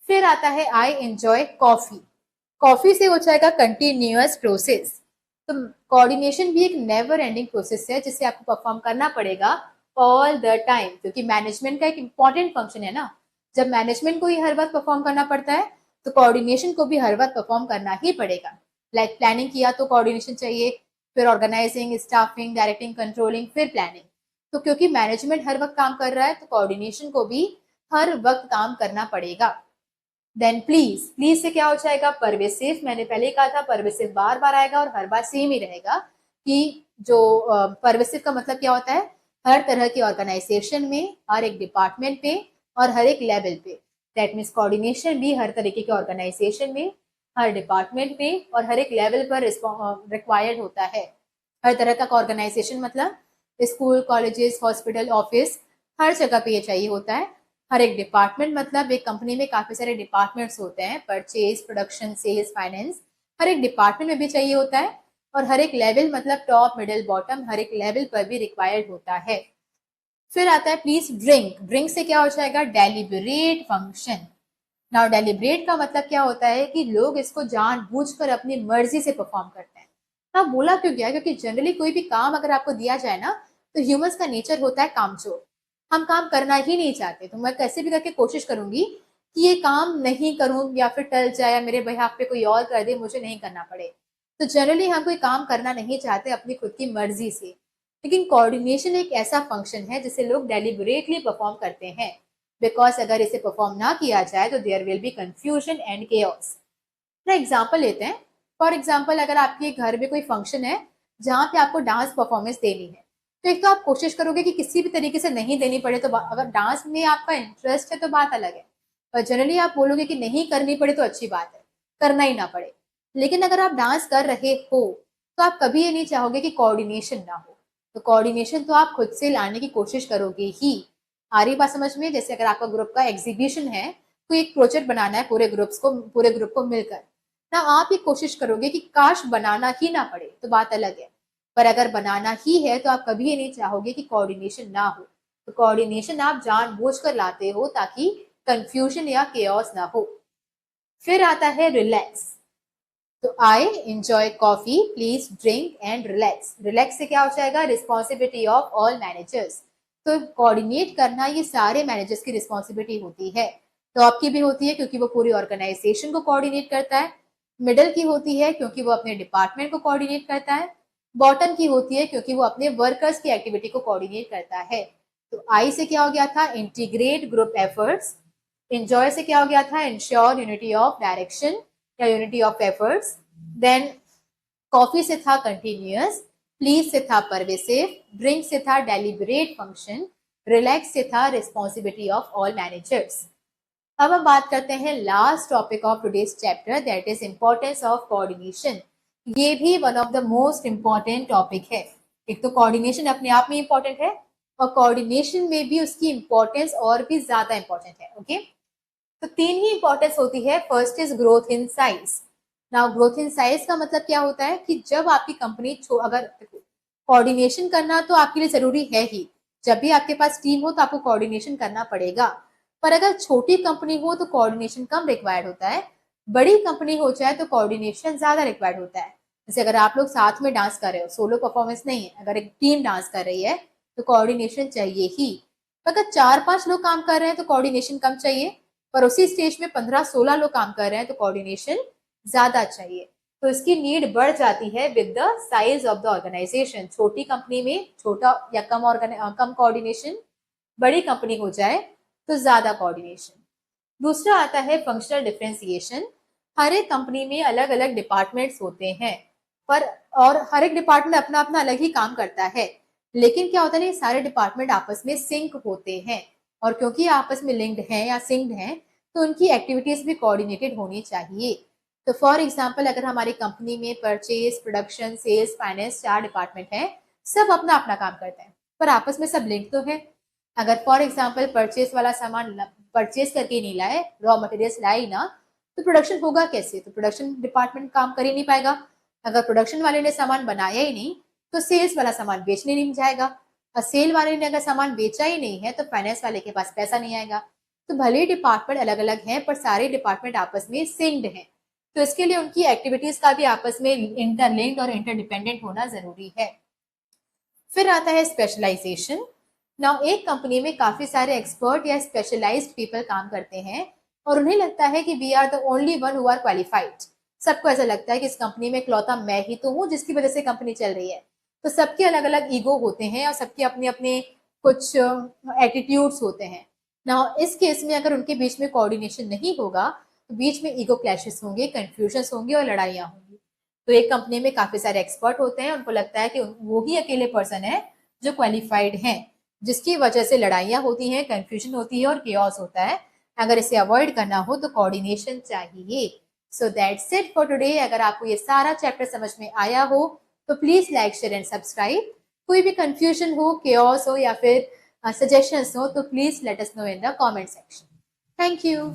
A: फिर आता है आई एंजॉय कॉफी। कॉफी से हो जाएगा कंटिन्यूअस प्रोसेस। तो कोऑर्डिनेशन भी एक नेवर एंडिंग प्रोसेस है जिसे आपको परफॉर्म करना पड़ेगा ऑल द टाइम, क्योंकि मैनेजमेंट का एक इंपॉर्टेंट फंक्शन है ना। जब मैनेजमेंट को ही हर वक्त परफॉर्म करना पड़ता है तो कोऑर्डिनेशन को भी हर वक्त परफॉर्म करना ही पड़ेगा। लाइक प्लानिंग किया तो कोऑर्डिनेशन चाहिए, फिर ऑर्गेनाइजिंग, स्टाफिंग, डायरेक्टिंग, कंट्रोलिंग, फिर प्लानिंग। तो क्योंकि मैनेजमेंट हर वक्त काम कर रहा है तो कोऑर्डिनेशन को भी हर वक्त काम करना पड़ेगा। देन प्लीज, प्लीज से क्या हो जाएगा, परवेसिव, मैंने पहले ही कहा था परवेसिव बार बार आएगा और हर बार सेम ही रहेगा कि जो परवेसिव का मतलब क्या होता है, हर तरह की ऑर्गेनाइजेशन में, हर एक डिपार्टमेंट पे और हर एक लेवल पे। दैट मीन्स कोऑर्डिनेशन भी हर तरीके के ऑर्गेनाइजेशन में, हर डिपार्टमेंट में और हर एक लेवल पर रिक्वायर्ड होता है। हर तरह का ऑर्गेनाइजेशन मतलब स्कूल, कॉलेजेस, हॉस्पिटल, ऑफिस, हर जगह पे ये चाहिए होता है। हर एक डिपार्टमेंट मतलब एक कंपनी में काफी सारे डिपार्टमेंट्स होते हैं, परचेज, प्रोडक्शन, सेल्स, फाइनेंस, हर एक डिपार्टमेंट में भी चाहिए होता है। और हर एक लेवल मतलब टॉप, मिडिल, बॉटम, हर एक लेवल पर भी रिक्वायर्ड होता है। फिर आता है प्लीज ड्रिंक, ड्रिंक से क्या हो जाएगा, डेलिबरेट फंक्शन। नाउ डेलिबरेट का मतलब क्या होता है कि लोग इसको जानबूझकर अपनी मर्जी से परफॉर्म करते हैं। हाँ, बोला क्यों गया, क्योंकि जनरली कोई भी काम अगर आपको दिया जाए ना, तो ह्यूमंस का नेचर होता है कामचोर। हम काम करना ही नहीं चाहते, तो मैं कैसे भी करके कोशिश करूंगी कि ये काम नहीं करूं या फिर टल जाए या मेरे बिहाफ पे कोई और कर दे, मुझे नहीं करना पड़े। तो जनरली हम कोई काम करना नहीं चाहते अपनी खुद की मर्जी से। लेकिन कोऑर्डिनेशन एक ऐसा फंक्शन है जिसे लोग डेलिबरेटली परफॉर्म करते हैं, बिकॉज अगर इसे परफॉर्म ना किया जाए तो there will be confusion and chaos. ना एग्जाम्पल लेते हैं। फॉर एग्जाम्पल, अगर आपके घर में कोई फंक्शन है जहाँ पे आपको डांस परफॉर्मेंस देनी है, तो एक तो आप कोशिश करोगे कि किसी भी तरीके से नहीं देनी पड़े, तो अगर डांस में आपका इंटरेस्ट है तो बात अलग है, पर जनरली आप बोलोगे कि नहीं करनी पड़े तो अच्छी बात है, करना ही ना पड़े। लेकिन अगर आप डांस कर रहे हो तो आप कभी ये नहीं चाहोगे कि कोऑर्डिनेशन ना हो, तो कोऑर्डिनेशन तो आप खुद से लाने की कोशिश करोगे ही। आ रही बात समझ में? जैसे अगर आपका ग्रुप का एग्जीबिशन है, तो एक प्रोजेक्ट बनाना है पूरे ग्रुप को मिलकर, ना आप ये कोशिश करोगे कि काश बनाना ही ना पड़े, तो बात अलग है। पर अगर बनाना ही है तो आप कभी ये नहीं चाहोगे कि कोऑर्डिनेशन ना हो, तो कोऑर्डिनेशन आप जानबूझकर लाते हो ताकि कंफ्यूजन या केओस ना हो। फिर आता है रिलैक्स। तो I enjoy coffee, please drink and relax. Relax से क्या हो जाएगा, रिस्पॉन्सिबिलिटी ऑफ ऑल मैनेजर्स। तो कोऑर्डिनेट करना ये सारे मैनेजर्स की रिस्पॉन्सिबिलिटी होती है। टॉप की भी होती है क्योंकि वो पूरी ऑर्गेनाइजेशन को कोऑर्डिनेट करता है, मिडल की होती है क्योंकि वो अपने डिपार्टमेंट को कोऑर्डिनेट करता है, बॉटम की होती है क्योंकि वो अपने वर्कर्स की एक्टिविटी को कोऑर्डिनेट करता है। तो आई से क्या हो गया था, इंटीग्रेट ग्रुप एफर्ट्स। एंजॉय से क्या हो गया था, इंश्योर यूनिटी ऑफ डायरेक्शन या यूनिटी ऑफ एफर्ट्स। देन कॉफी से था कंटिन्यूअस, प्लीज से था परवेसिव, ड्रिंक से था डेलिबरेट फंक्शन, रिलैक्स से था रिस्पॉन्सिबिलिटी ऑफ ऑल मैनेजर्स। अब हम बात करते हैं last topic of today's chapter, that is importance of coordination. ये भी one of the most important topic है। एक तो कोऑर्डिनेशन अपने आप में इंपॉर्टेंट है और कोऑर्डिनेशन में भी उसकी इंपॉर्टेंस और भी ज्यादा इंपॉर्टेंट है। ओके, तो तीन ही इंपॉर्टेंस होती है। First is growth in size. Now growth in size का मतलब क्या होता है कि जब आपकी कंपनी अगर कोऑर्डिनेशन करना तो आपके लिए जरूरी है ही, जब भी आपके पास टीम हो तो आपको कोऑर्डिनेशन करना पड़ेगा। पर अगर छोटी कंपनी हो तो कोऑर्डिनेशन कम रिक्वायर्ड होता है, बड़ी कंपनी हो जाए तो कोऑर्डिनेशन ज्यादा रिक्वायर्ड होता है। जैसे अगर आप लोग साथ में डांस कर रहे हो, सोलो परफॉर्मेंस नहीं है, अगर एक टीम डांस कर रही है तो कोऑर्डिनेशन चाहिए ही। अगर 4-5 लोग काम कर रहे हैं तो कोऑर्डिनेशन कम चाहिए, पर उसी स्टेज में 15-16 लोग काम कर रहे हैं तो कोऑर्डिनेशन ज्यादा चाहिए। तो इसकी नीड बढ़ जाती है with the size of the organization. छोटी कंपनी में छोटा या कम कोऑर्डिनेशन, बड़ी कंपनी हो जाए तो ज्यादा कोऑर्डिनेशन। दूसरा आता है फंक्शनल डिफरेंशिएशन। हर एक कंपनी में अलग अलग डिपार्टमेंट्स होते हैं, पर और हर एक डिपार्टमेंट अपना अपना अलग ही काम करता है। लेकिन क्या होता है ना, सारे डिपार्टमेंट आपस में सिंक होते हैं, और क्योंकि आपस में लिंक्ड हैं या सिंक्ड हैं, तो उनकी एक्टिविटीज भी कोऑर्डिनेटेड होनी चाहिए। तो फॉर एग्जाम्पल, अगर हमारी कंपनी में purchase, production, sales, finance 4 department है, सब अपना अपना काम करते हैं, पर आपस में सब लिंक तो है। अगर फॉर एग्जाम्पल परचेज वाला सामान परचेज करके नहीं लाए, रॉ मटेरियल्स लाए ही ना, तो प्रोडक्शन होगा कैसे? तो प्रोडक्शन डिपार्टमेंट काम कर ही नहीं पाएगा। अगर प्रोडक्शन वाले ने सामान बनाया ही नहीं तो सेल्स वाला सामान बेचने नहीं जाएगा, और सेल वाले ने अगर सामान बेचा ही नहीं है तो फाइनेंस वाले के पास पैसा नहीं आएगा। तो भले ही डिपार्टमेंट अलग अलग हैं, पर सारे डिपार्टमेंट आपस में सिंक्ड हैं, तो इसके लिए उनकी एक्टिविटीज का भी आपस में इंटरलिंक्ड और इंटरडिपेंडेंट होना जरूरी है। फिर आता है स्पेशलाइजेशन। नाउ एक कंपनी में काफी सारे एक्सपर्ट या स्पेशलाइज्ड पीपल काम करते हैं, और उन्हें लगता है कि we are the only one who are qualified. सबको ऐसा लगता है कि इस कंपनी में इकलौता मैं ही तो हूँ जिसकी वजह से कंपनी चल रही है। तो सबके अलग अलग ईगो होते हैं और सबके अपने अपने कुछ एटीट्यूड्स होते हैं। नाउ इस केस में अगर उनके बीच में कोऑर्डिनेशन नहीं होगा तो बीच में ईगो क्लैशेस होंगे, कंफ्यूजन होंगे और लड़ाइयाँ होंगी। तो एक कंपनी में काफी सारे एक्सपर्ट होते हैं, उनको लगता है कि वो ही अकेले पर्सन है जो क्वालिफाइड है, जिसकी वजह से लड़ाइयाँ होती हैं, कंफ्यूजन होती है और केओस होता है। अगर इसे अवॉइड करना हो तो कोऑर्डिनेशन चाहिए। So that's it for today. अगर आपको ये सारा चैप्टर समझ में आया हो तो please like, share and subscribe. कोई भी कंफ्यूजन हो, केओस हो या फिर सजेशंस हो तो please let us know in the comment section. Thank you.